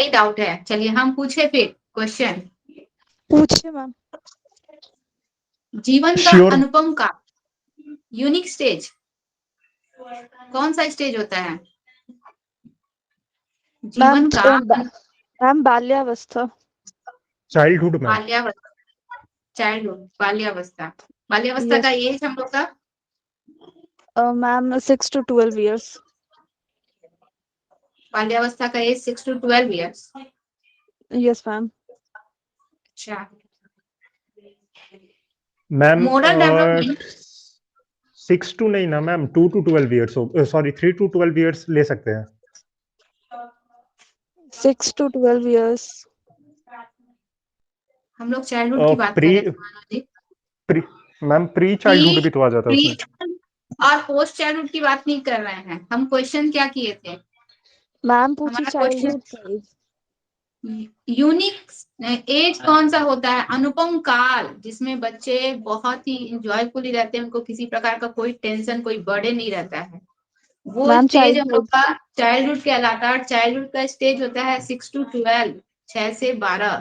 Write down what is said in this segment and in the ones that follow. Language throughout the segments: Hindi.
वही डाउट है। चलिए हम पूछे फिर क्वेश्चन। पूछिए मैम। जीवन का श्योर। अनुपम का यूनिक स्टेज कौन सा स्टेज होता है? मैम जीवन का मैम बाल्यावस्था। चाइल्डहुड में। बाल्यावस्था, चाइल्डहुड, बाल्यावस्था। बाल्यावस्था Yes. का एज हम लोग का मैम 6 to 12 years. बाल्यावस्था का age 6 to 12 years. Yes ma'am. अच्छा, मैम मोरल डेवलपमेंट 6 to नहीं ना मैम, 2 to 12 ईयर्स हो, सॉरी 3 to 12 ईयर्स ले सकते हैं। 6 to 12 years. हम लोग चाइल्डहुड की बात कर प्री रहे थे। मैम प्री चाइल्डहुड भी तो आ जाता है उसमें। और पोस्ट चाइल्डहुड की बात नहीं कर रहे हैं हम। क्वेश्चन क्या किए थे? मैम पूछी हमारा चाइल्डहुड क्वेश्चन का एज। यूनिक एज कौन सा होता है? अनुपम काल, जिसमें बच्चे बहुत ही इंजॉयफुली रहते हैं, उनको किसी प्रकार का कोई टेंशन, कोई बर्डन नहीं रहता है। वो मैम स्टेज हम लोग चाइल्डहुड। का चाइल्डहुड कहलाता है। चाइल्डहुड का स्टेज होता है 6 to 12, 6 से 12।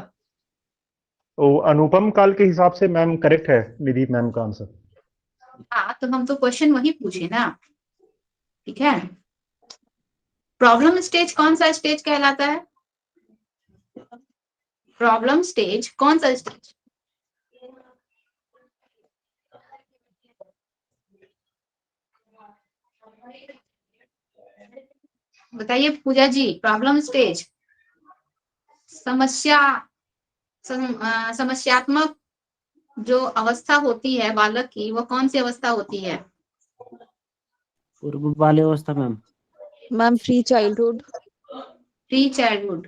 तो अनुपम काल के हिसाब से मैम करेक्ट है मेरी मैम का आंसर। हाँ, तो हम तो क्वेश्चन वही पूछे ना। ठीक है, प्रॉब्लम स्टेज कौन सा स्टेज कहलाता है? प्रॉब्लम स्टेज कौन सा स्टेज? बताइए पूजा जी। प्रॉब्लम स्टेज समस्यात्मक जो अवस्था होती है बालक की, वो कौन सी अवस्था होती है? पूर्व बाल्यावस्था ma'am. Ma'am pre childhood. Pre childhood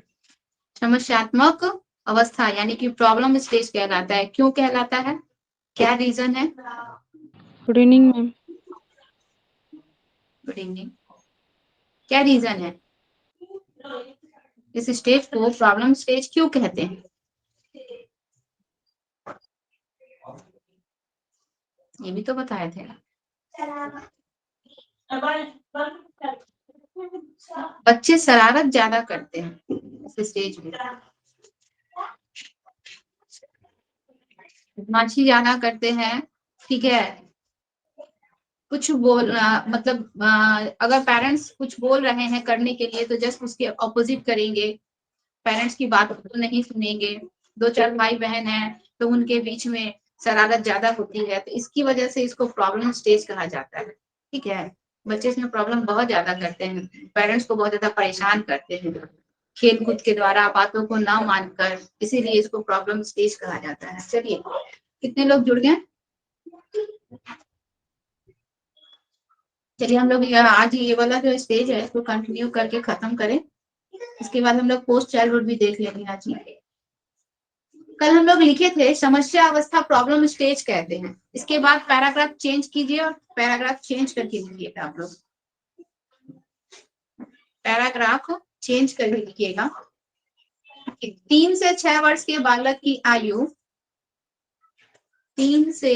समस्यात्मक अवस्था यानी कि प्रॉब्लम स्टेज कहलाता है। क्यों कहलाता है? क्या रीजन है? Good evening ma'am. Good evening. क्या रीजन है? इस स्टेज को प्रॉब्लम स्टेज क्यों कहते हैं? ये भी तो बताए थे। बच्चे शरारत ज्यादा करते हैं इस स्टेज में, बदमाशी ज्यादा करते हैं। ठीक है, कुछ मतलब अगर पेरेंट्स कुछ बोल रहे हैं करने के लिए तो जस्ट उसके ऑपोजिट करेंगे। पेरेंट्स की बात तो नहीं सुनेंगे। 2-4 भाई बहन है तो उनके बीच में शरारत ज्यादा होती है, तो इसकी वजह से इसको प्रॉब्लम स्टेज कहा जाता है। ठीक है, बच्चे इसमें प्रॉब्लम बहुत ज्यादा करते हैं, पेरेंट्स को बहुत ज्यादा परेशान करते हैं खेल कूद के द्वारा, बातों को ना मानकर, इसीलिए इसको प्रॉब्लम स्टेज कहा जाता है। चलिए, कितने लोग जुड़ गए? चलिए हम लोग आज ये वाला जो स्टेज है इसको कंटिन्यू करके खत्म करें। इसके बाद हम लोग पोस्ट चाइल्डहुड भी देख लेंगे आज। कल हम लोग लिखे थे समस्या अवस्था प्रॉब्लम स्टेज कहते हैं। इसके बाद पैराग्राफ चेंज कीजिए और पैराग्राफ चेंज करके लिखिएगा। आप लोग पैराग्राफ चेंज करके लिखिएगा। 3 से 6 वर्ष के बालक की आयु, 3 से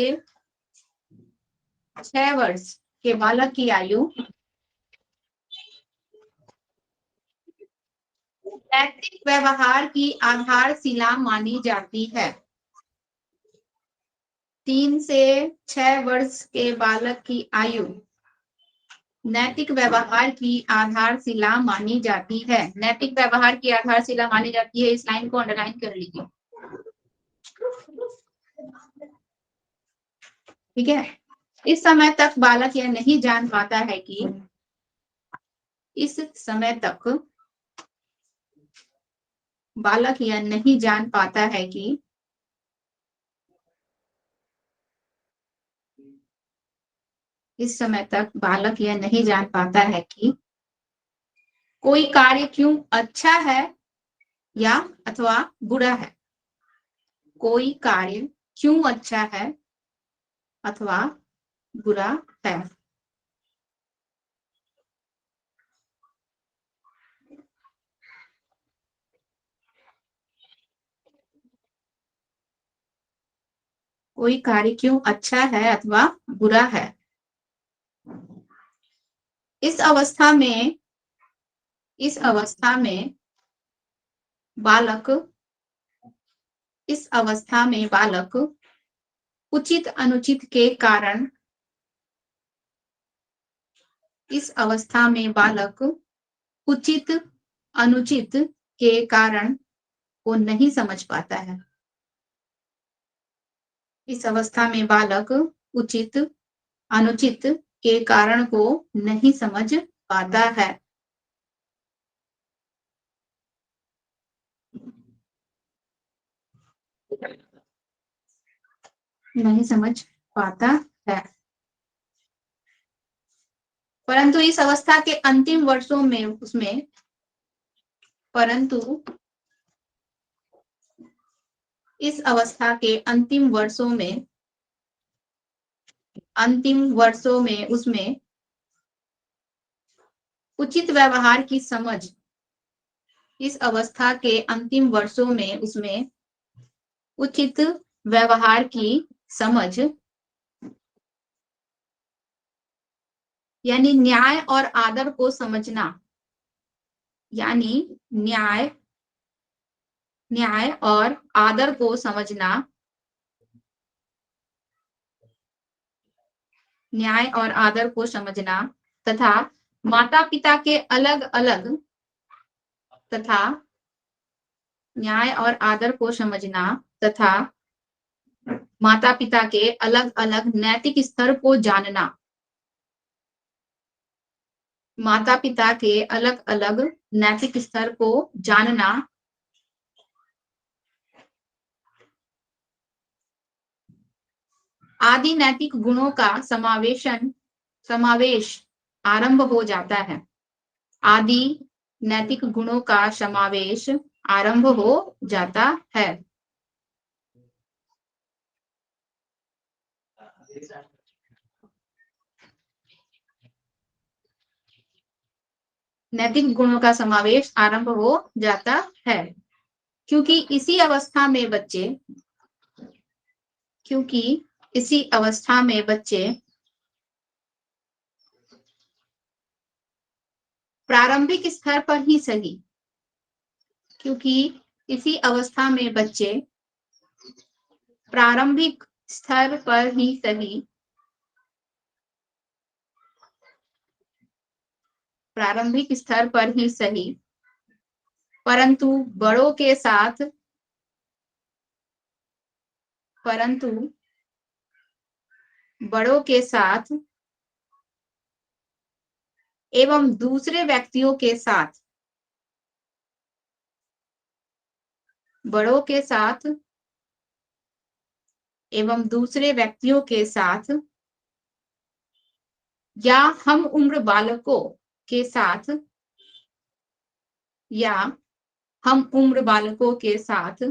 6 वर्ष के बालक की आयु नैतिक व्यवहार की आधारशिला मानी जाती है। 3 से 6 वर्ष के बालक की आयु नैतिक व्यवहार की आधारशिला मानी जाती है। नैतिक व्यवहार की आधारशिला मानी जाती है, इस लाइन को अंडरलाइन कर लीजिए। ठीक है, इस समय तक बालक यह नहीं जान पाता है कि इस समय तक बालक यह नहीं जान पाता है कि इस समय तक बालक यह नहीं जान पाता है कि कोई कार्य क्यों अच्छा है या अथवा बुरा है। कोई कार्य क्यों अच्छा है अथवा बुरा है। कोई कार्य क्यों अच्छा है अथवा बुरा है। इस अवस्था में बालक इस अवस्था में बालक उचित अनुचित के कारण, इस अवस्था में बालक उचित अनुचित के कारण को नहीं समझ पाता है। इस अवस्था में बालक उचित अनुचित के कारण को नहीं समझ पाता है। नहीं समझ पाता है। परंतु इस अवस्था के अंतिम वर्षों में उसमें, परंतु इस अवस्था के अंतिम वर्षों में उसमें उचित व्यवहार की समझ, इस अवस्था के अंतिम वर्षों में उसमें उचित व्यवहार की समझ, यानी न्याय और आदर को समझना, यानी न्याय और आदर को समझना, न्याय और आदर को समझना तथा माता पिता के अलग अलग, तथा न्याय और आदर को समझना तथा माता पिता के अलग अलग नैतिक स्तर को जानना, माता पिता के अलग अलग नैतिक स्तर को जानना, आदि नैतिक गुणों का समावेश आरंभ हो जाता है। आदि नैतिक गुणों का समावेश आरंभ हो जाता है। नैतिक गुणों का समावेश आरंभ हो जाता है, क्योंकि इसी अवस्था में बच्चे प्रारंभिक स्तर पर ही सही, क्योंकि इसी अवस्था में बच्चे प्रारंभिक स्तर पर ही सही, प्रारंभिक स्तर पर ही सही, परंतु बड़ों के साथ एवं दूसरे व्यक्तियों के साथ, बड़ों के साथ एवं दूसरे व्यक्तियों के साथ या हम उम्र बालकों के साथ, या हम उम्र बालकों के साथ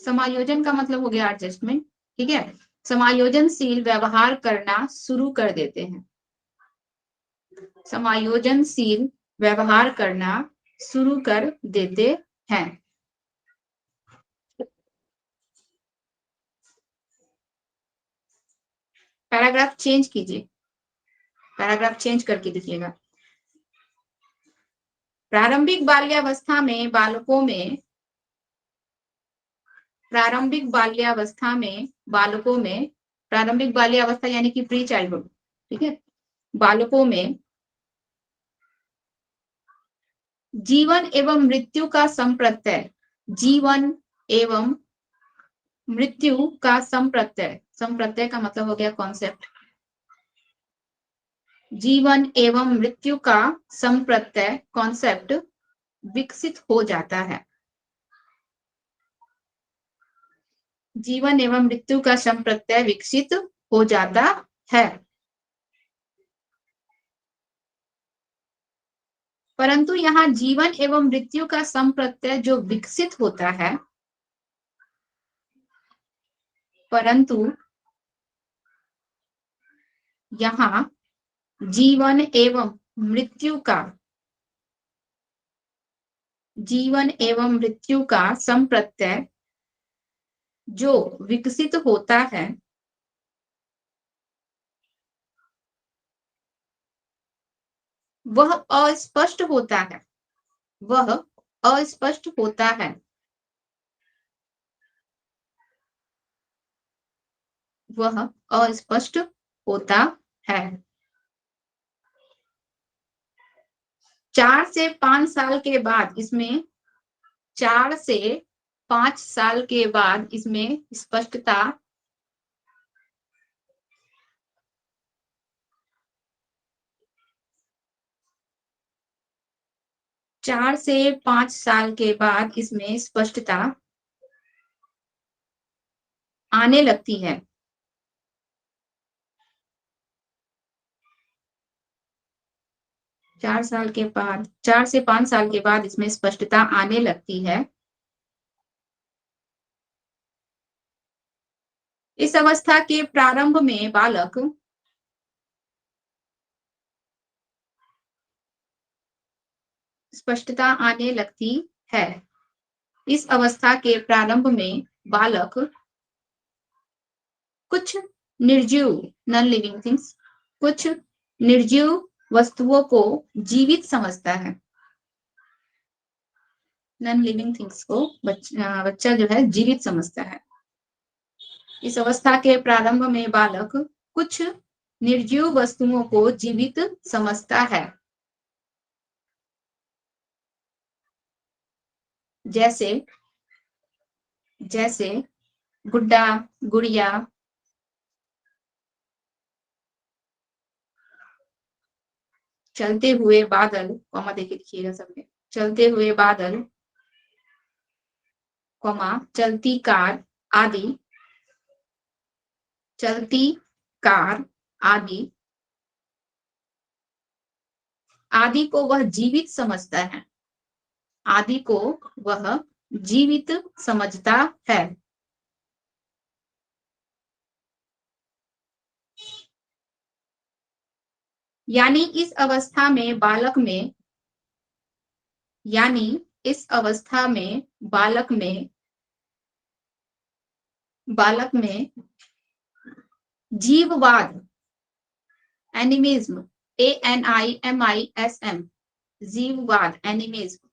समायोजन का मतलब हो गया एडजस्टमेंट, ठीक है, समायोजनशील व्यवहार करना शुरू कर देते हैं। समायोजनशील व्यवहार करना शुरू कर देते हैं। पैराग्राफ चेंज कीजिए, पैराग्राफ चेंज करके लिखिएगा। प्रारंभिक बाल्यावस्था में बालकों में, प्रारंभिक बाल्यावस्था यानी कि प्री चाइल्डहुड, ठीक है, बालकों में जीवन एवं मृत्यु का संप्रत्यय, जीवन एवं मृत्यु का संप्रत्यय, संप्रत्यय का मतलब हो गया कॉन्सेप्ट, जीवन एवं मृत्यु का संप्रत्यय कॉन्सेप्ट विकसित हो जाता है। जीवन एवं मृत्यु का संप्रत्यय विकसित हो जाता है। परंतु यहाँ जीवन एवं मृत्यु का संप्रत्यय जो विकसित होता है, परंतु यहाँ जीवन एवं मृत्यु का संप्रत्यय जो विकसित होता है वह अस्पष्ट होता है, वह अस्पष्ट होता है, वह अस्पष्ट होता है। 4 से 5 साल के बाद इसमें 4 से 5 साल के बाद इसमें स्पष्टता चार से 5 साल के बाद इसमें स्पष्टता आने लगती है। 4 से 5 साल के बाद इसमें स्पष्टता आने लगती है। इस अवस्था के प्रारंभ में बालक स्पष्टता आने लगती है। इस अवस्था के प्रारंभ में बालक कुछ निर्जीव नॉन लिविंग थिंग्स, कुछ निर्जीव वस्तुओं को जीवित समझता है। नॉन लिविंग थिंग्स को बच्चा जो है जीवित समझता है। इस अवस्था के प्रारंभ में बालक कुछ निर्जीव वस्तुओं को जीवित समझता है, जैसे जैसे गुड्डा, गुड़िया, चलते हुए बादल, कॉमा देके लिखिएगा सबने, चलते हुए बादल, कॉमा चलती कार आदि, चलती कार आदि, आदि को वह जीवित समझता है, आदि को वह जीवित समझता है। यानी इस अवस्था में बालक में, यानी इस अवस्था में बालक में जीववाद, एनिमिज्म, ANIMISM, जीववाद, एनिमिज्म,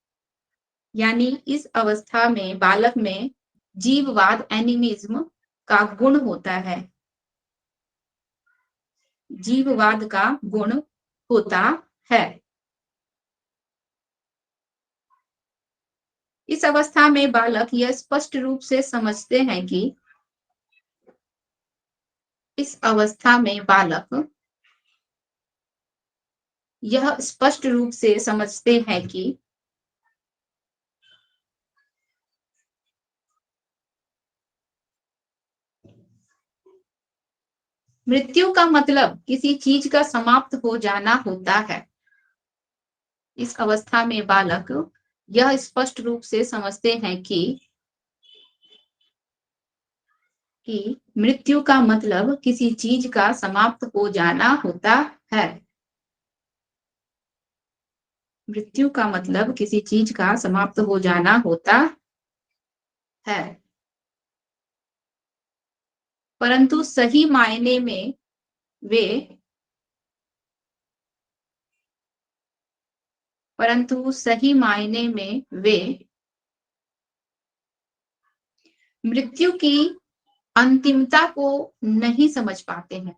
यानी इस अवस्था में बालक में जीववाद, एनिमिज्म का गुण होता है, जीववाद का गुण होता है। इस अवस्था में बालक यह स्पष्ट रूप से समझते हैं कि, इस अवस्था में बालक यह स्पष्ट रूप से समझते हैं कि मृत्यु का मतलब किसी चीज का समाप्त हो जाना होता है। इस अवस्था में बालक यह स्पष्ट रूप से समझते हैं कि मृत्यु का मतलब किसी चीज का समाप्त हो जाना होता है। मृत्यु का मतलब किसी चीज का समाप्त हो जाना होता है। परंतु सही मायने में वे मृत्यु की अंतिमता को नहीं समझ पाते हैं,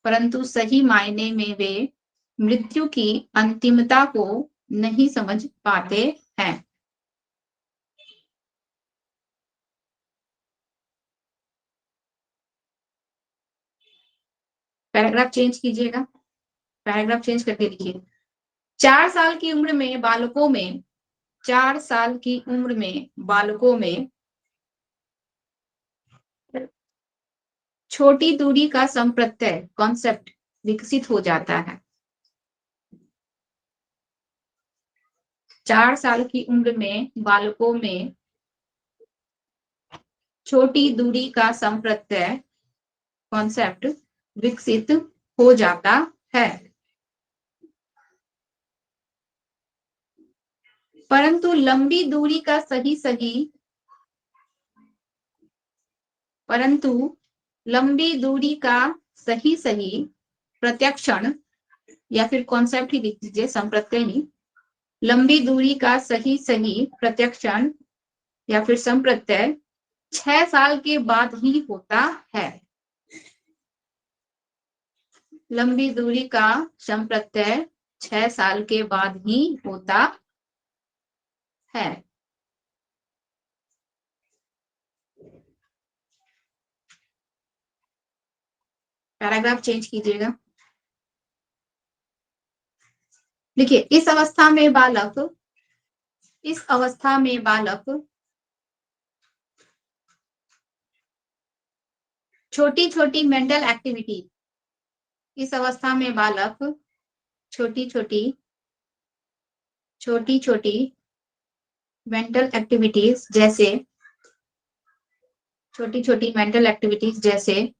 परंतु सही मायने में वे मृत्यु की अंतिमता को नहीं समझ पाते हैं। पैराग्राफ चेंज कीजिएगा, पैराग्राफ चेंज करके लिखिए। 4 साल की उम्र में बालकों में, 4 साल की उम्र में बालकों में छोटी दूरी का संप्रत्यय, कॉन्सेप्ट विकसित हो जाता है। 4 साल की उम्र में बालकों में छोटी दूरी का संप्रत्यय, कॉन्सेप्ट विकसित हो जाता है। परंतु लंबी दूरी का सही परंतु लंबी दूरी का सही सही प्रत्यक्षण, या फिर कॉन्सेप्ट ही लिख दीजिए, संप्रत्यय नहीं, लंबी दूरी का सही सही प्रत्यक्षण या फिर संप्रत्यय 6 साल के बाद ही होता है। लंबी दूरी का संप्रत्यय 6 साल के बाद ही होता है। पैराग्राफ चेंज कीजिएगा। देखिए, इस अवस्था में बालक छोटी छोटी मेंटल एक्टिविटी, इस अवस्था में बालक छोटी छोटी मेंटल एक्टिविटीज जैसे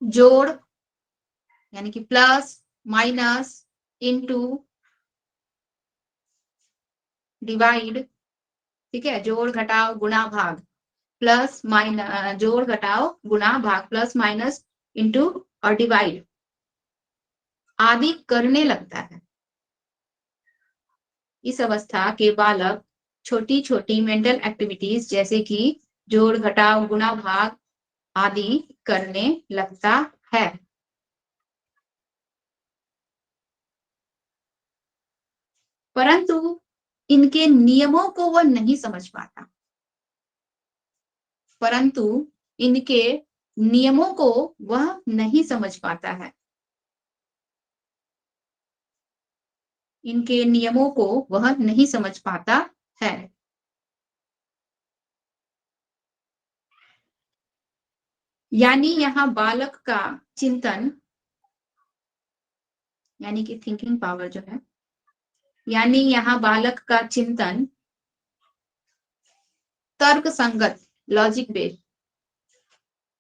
जोड़, यानी कि प्लस माइनस इनटू डिवाइड, ठीक है, जोड़ घटाव गुणा भाग, प्लस माइनस, जोड़ घटाव गुणा भाग, प्लस माइनस इनटू और डिवाइड आदि करने लगता है। इस अवस्था के बालक छोटी छोटी मेंटल एक्टिविटीज जैसे कि जोड़ घटाव गुणा भाग आदि करने लगता है। परंतु इनके नियमों को वह नहीं समझ पाता। परंतु इनके नियमों को वह नहीं समझ पाता है। इनके नियमों को वह नहीं समझ पाता है। यानी यहाँ बालक का चिंतन, यानी कि थिंकिंग पावर जो है, यानी यहाँ बालक का चिंतन तर्क संगत, लॉजिक बेस्ड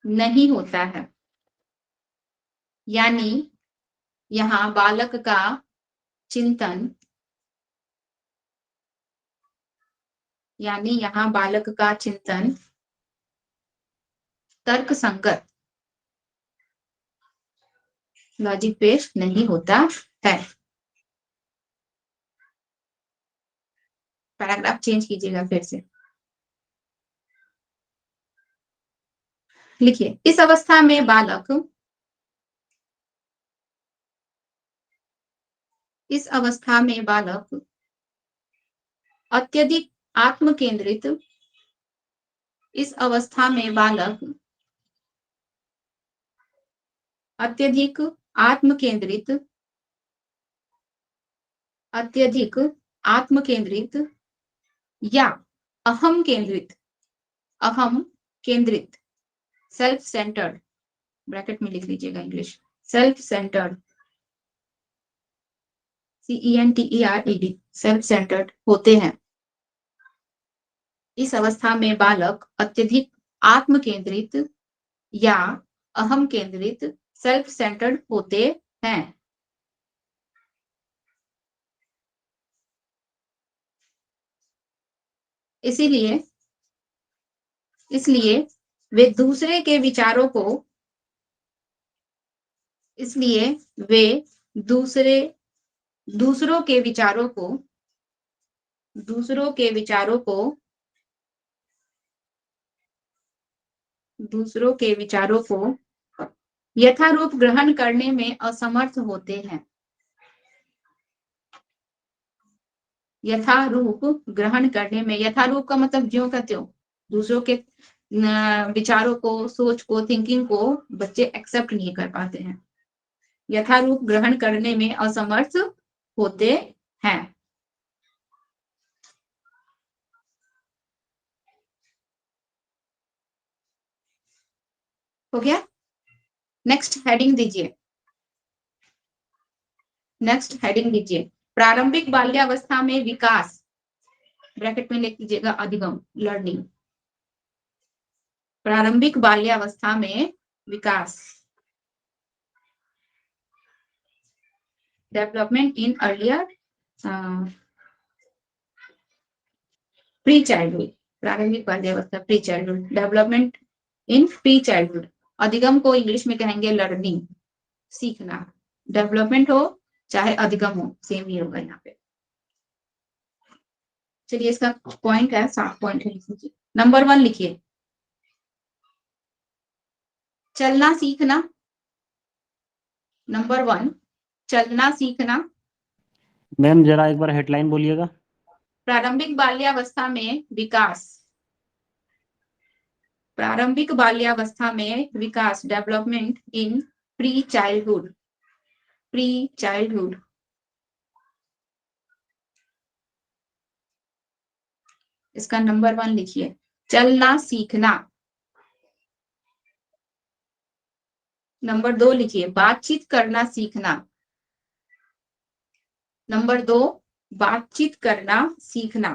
नहीं होता है। यानी यहाँ बालक का चिंतन, यानी यहाँ बालक का चिंतन तर्क संगत, लॉजिक बेस्ड नहीं होता है। पैराग्राफ चेंज कीजिएगा फिर से। लिखिए, इस अवस्था में बालक अत्यधिक आत्म केंद्रित, इस अवस्था में बालक अत्यधिक आत्म केंद्रित, अत्यधिक आत्म केंद्रित या अहम केंद्रित, सेल्फ सेंटर्ड, ब्रैकेट में लिख लीजिएगा English, self centred, CENTERED, self centred होते हैं। इस अवस्था में बालक अत्यधिक आत्म केंद्रित या अहम केंद्रित, सेल्फ सेंटर्ड होते हैं। इसलिए वे दूसरे के विचारों को, इसलिए वे दूसरों के विचारों को यथारूप ग्रहण करने में असमर्थ होते हैं। यथारूप ग्रहण करने में, यथारूप का मतलब ज्यों का त्यों, दूसरों के विचारों को, सोच को, थिंकिंग को बच्चे एक्सेप्ट नहीं कर पाते हैं। यथारूप ग्रहण करने में असमर्थ होते हैं। हो गया? नेक्स्ट हेडिंग दीजिए। प्रारंभिक बाल्यावस्था में विकास, ब्रैकेट में लिख लीजिएगा अधिगम, लर्निंग। प्रारंभिक बाल्यावस्था में विकास, development in earlier pre childhood, प्रारंभिक बाल्यावस्था, pre childhood, development in pre childhood. अधिगम को इंग्लिश में कहेंगे लर्निंग, सीखना। डेवलपमेंट हो चाहे अधिगम हो, सेम ही होगा यहाँ पे। चलिए इसका पॉइंट है, 7 पॉइंट है, लिख लीजिए। नंबर 1 लिखिए, चलना सीखना। नंबर 1, चलना सीखना। मैम जरा एक बार हेडलाइन बोलिएगा। प्रारंभिक बाल्यावस्था में विकास, प्रारंभिक बाल्यावस्था में विकास, development in pre childhood, pre childhood. इसका नंबर 1 लिखिए, चलना सीखना। नंबर 2 लिखिए, बातचीत करना सीखना। नंबर 2, बातचीत करना सीखना।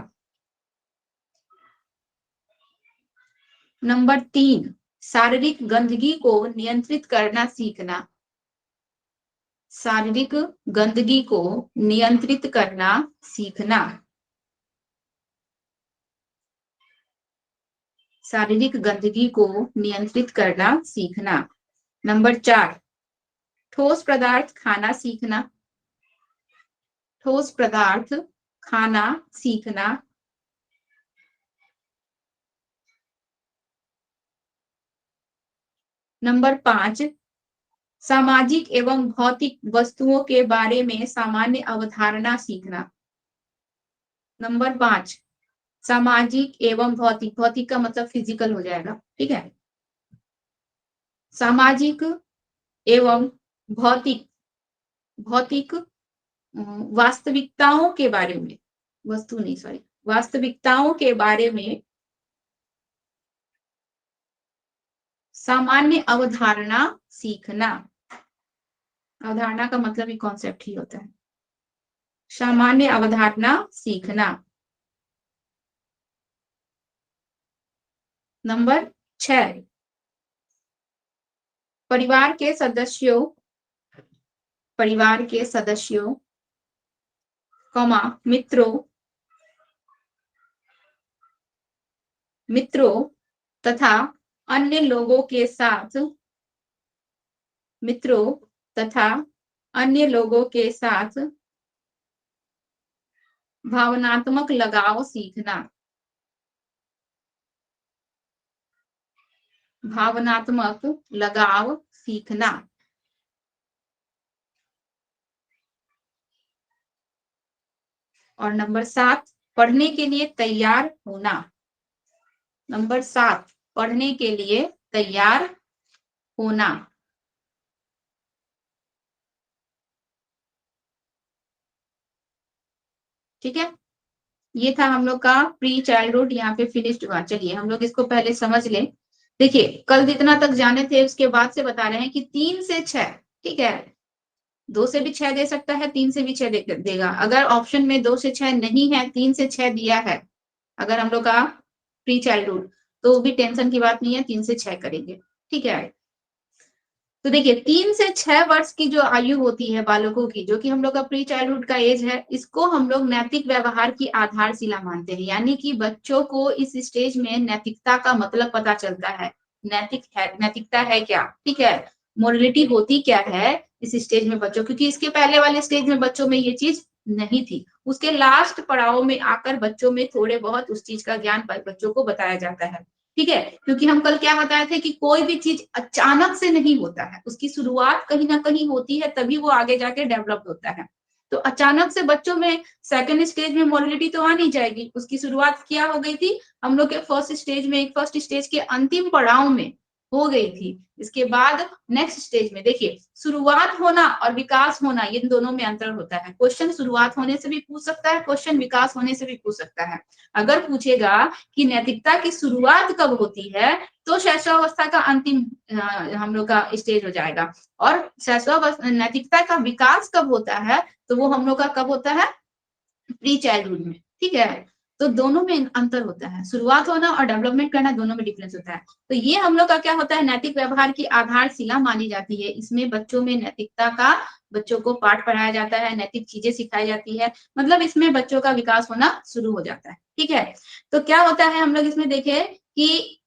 नंबर 3, शारीरिक गंदगी को नियंत्रित करना सीखना। शारीरिक गंदगी को नियंत्रित करना सीखना। शारीरिक गंदगी को नियंत्रित करना सीखना। नंबर 4, ठोस पदार्थ खाना सीखना। ठोस पदार्थ खाना सीखना। नंबर 5, सामाजिक एवं भौतिक वस्तुओं के बारे में सामान्य अवधारणा सीखना। नंबर 5, सामाजिक एवं भौतिक, भौतिक का मतलब फिजिकल हो जाएगा, ठीक है। सामाजिक एवं भौतिक, भौतिक वास्तविकताओं के बारे में, वस्तु नहीं सॉरी, वास्तविकताओं के बारे में सामान्य अवधारणा सीखना। अवधारणा का मतलब ही कॉन्सेप्ट ही होता है। सामान्य अवधारणा सीखना। नंबर 6, परिवार के सदस्यों, परिवार के सदस्यों, मित्रों, मित्रों तथा अन्य लोगों के साथ, मित्रों तथा अन्य लोगों के साथ भावनात्मक लगाव सीखना। भावनात्मक लगाव सीखना। और नंबर 7, पढ़ने के लिए तैयार होना। नंबर 7, पढ़ने के लिए तैयार होना। ठीक है, ये था हम लोग का प्री चाइल्डहुड, यहाँ पे फिनिश्ड हुआ। चलिए हम लोग इसको पहले समझ लें। देखिए कल जितना तक जाने थे उसके बाद से बता रहे हैं कि 3 से 6, ठीक है, 2 से भी 6 दे सकता है, 3 से भी 6 देगा। अगर ऑप्शन में 2 से 6 नहीं है, 3 से 6 दिया है, अगर हम लोग का प्री चाइल्डहुड, तो भी टेंशन की बात नहीं है, 3 से 6 करेंगे, ठीक है। तो देखिए 3 से 6 वर्ष की जो आयु होती है बालकों की, जो कि हम लोग का प्री चाइल्डहुड का एज है, इसको हम लोग नैतिक व्यवहार की आधारशिला मानते हैं। यानी कि बच्चों को इस स्टेज में नैतिकता का मतलब पता चलता है। नैतिकता है क्या, ठीक है, मोरलिटी होती क्या है इस स्टेज में बच्चों, क्योंकि इसके पहले वाले स्टेज में बच्चों में ये चीज नहीं थी। उसके लास्ट पड़ाव में आकर बच्चों में थोड़े बहुत उस चीज का ज्ञान बच्चों को बताया जाता है, ठीक है। क्योंकि हम कल क्या बताए थे कि कोई भी चीज अचानक से नहीं होता है, उसकी शुरुआत कहीं ना कहीं होती है, तभी वो आगे जाके डेवलप होता है। तो अचानक से बच्चों में सेकंड स्टेज में मोरलिटी तो आ नहीं जाएगी। उसकी शुरुआत क्या हो गई थी, हम लोग के फर्स्ट स्टेज के अंतिम पड़ाव में हो गई थी। इसके बाद नेक्स्ट स्टेज में देखिए, शुरुआत होना और विकास होना, इन दोनों में अंतर होता है। क्वेश्चन शुरुआत होने से भी पूछ सकता है, क्वेश्चन विकास होने से भी पूछ सकता है। अगर पूछेगा कि नैतिकता की शुरुआत कब होती है, तो शैशवावस्था का अंतिम हम लोग का स्टेज हो जाएगा। और नैतिकता का विकास कब होता है, तो वो हम लोग का कब होता है, प्री चाइल्डहुड में, ठीक है। तो दोनों में अंतर होता है, शुरुआत होना और डेवलपमेंट करना, दोनों में डिफरेंस होता है। तो ये हम लोग का क्या होता है, नैतिक व्यवहार की आधारशिला मानी जाती है। इसमें बच्चों में नैतिकता का, बच्चों को पाठ पढ़ाया जाता है, नैतिक चीजें सिखाई जाती है, मतलब इसमें बच्चों का विकास होना शुरू हो जाता है, ठीक है। तो क्या होता है, हम लोग इसमें देखें कि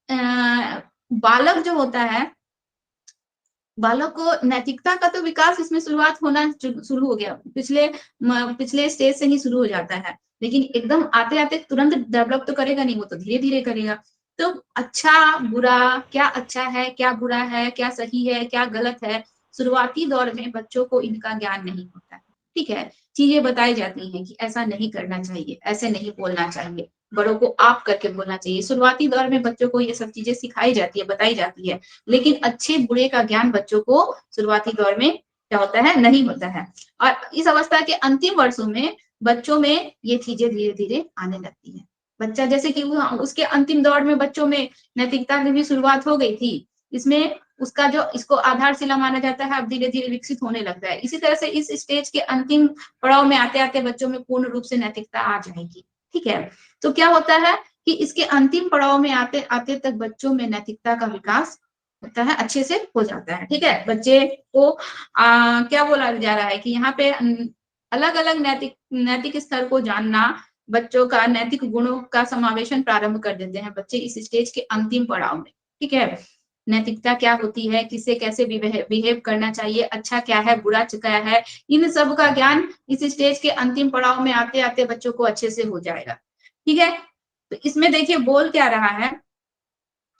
बालक जो होता है, बालक को नैतिकता का तो विकास इसमें शुरुआत होना शुरू हो गया, पिछले स्टेज से ही शुरू हो जाता है, लेकिन एकदम आते आते तुरंत डेवलप तो करेगा नहीं, वो तो धीरे धीरे करेगा। तो अच्छा बुरा, क्या अच्छा है क्या बुरा है, क्या सही है क्या गलत है, शुरुआती दौर में बच्चों को इनका ज्ञान नहीं होता है। ठीक है, चीजें बताई जाती हैं कि ऐसा नहीं करना चाहिए, ऐसे नहीं बोलना चाहिए, बड़ों को आप करके बोलना चाहिए। शुरुआती दौर में बच्चों को ये सब चीजें सिखाई जाती है, बताई जाती है, लेकिन अच्छे बुरे का ज्ञान बच्चों को शुरुआती दौर में क्या होता है, नहीं होता है। और इस अवस्था के अंतिम वर्षों में बच्चों में ये चीजें धीरे धीरे आने लगती है। बच्चा जैसे कि उसके अंतिम दौर में बच्चों में नैतिकता की भी शुरुआत हो गई थी, इसमें उसका जो इसको आधारशिला माना जाता है अब धीरे धीरे विकसित होने लगता है। इसी तरह से इस स्टेज के अंतिम पड़ाव में आते आते बच्चों में पूर्ण रूप से नैतिकता आ जाएगी। ठीक है, तो क्या होता है कि इसके अंतिम पड़ाव में आते आते तक बच्चों में नैतिकता का विकास होता है, अच्छे से हो जाता है। ठीक है, बच्चे को क्या बोला जा रहा है कि यहाँ पे अलग अलग नैतिक स्तर को जानना, बच्चों का नैतिक गुणों का समावेशन प्रारंभ कर देते हैं बच्चे इस स्टेज के अंतिम पड़ाव में। ठीक है, नैतिकता क्या होती है, किससे कैसे बिहेव करना चाहिए, अच्छा क्या है बुरा क्या है, इन सब का ज्ञान इस स्टेज के अंतिम पड़ाव में आते आते बच्चों को अच्छे से हो जाएगा। ठीक है, तो इसमें देखिए बोल क्या रहा है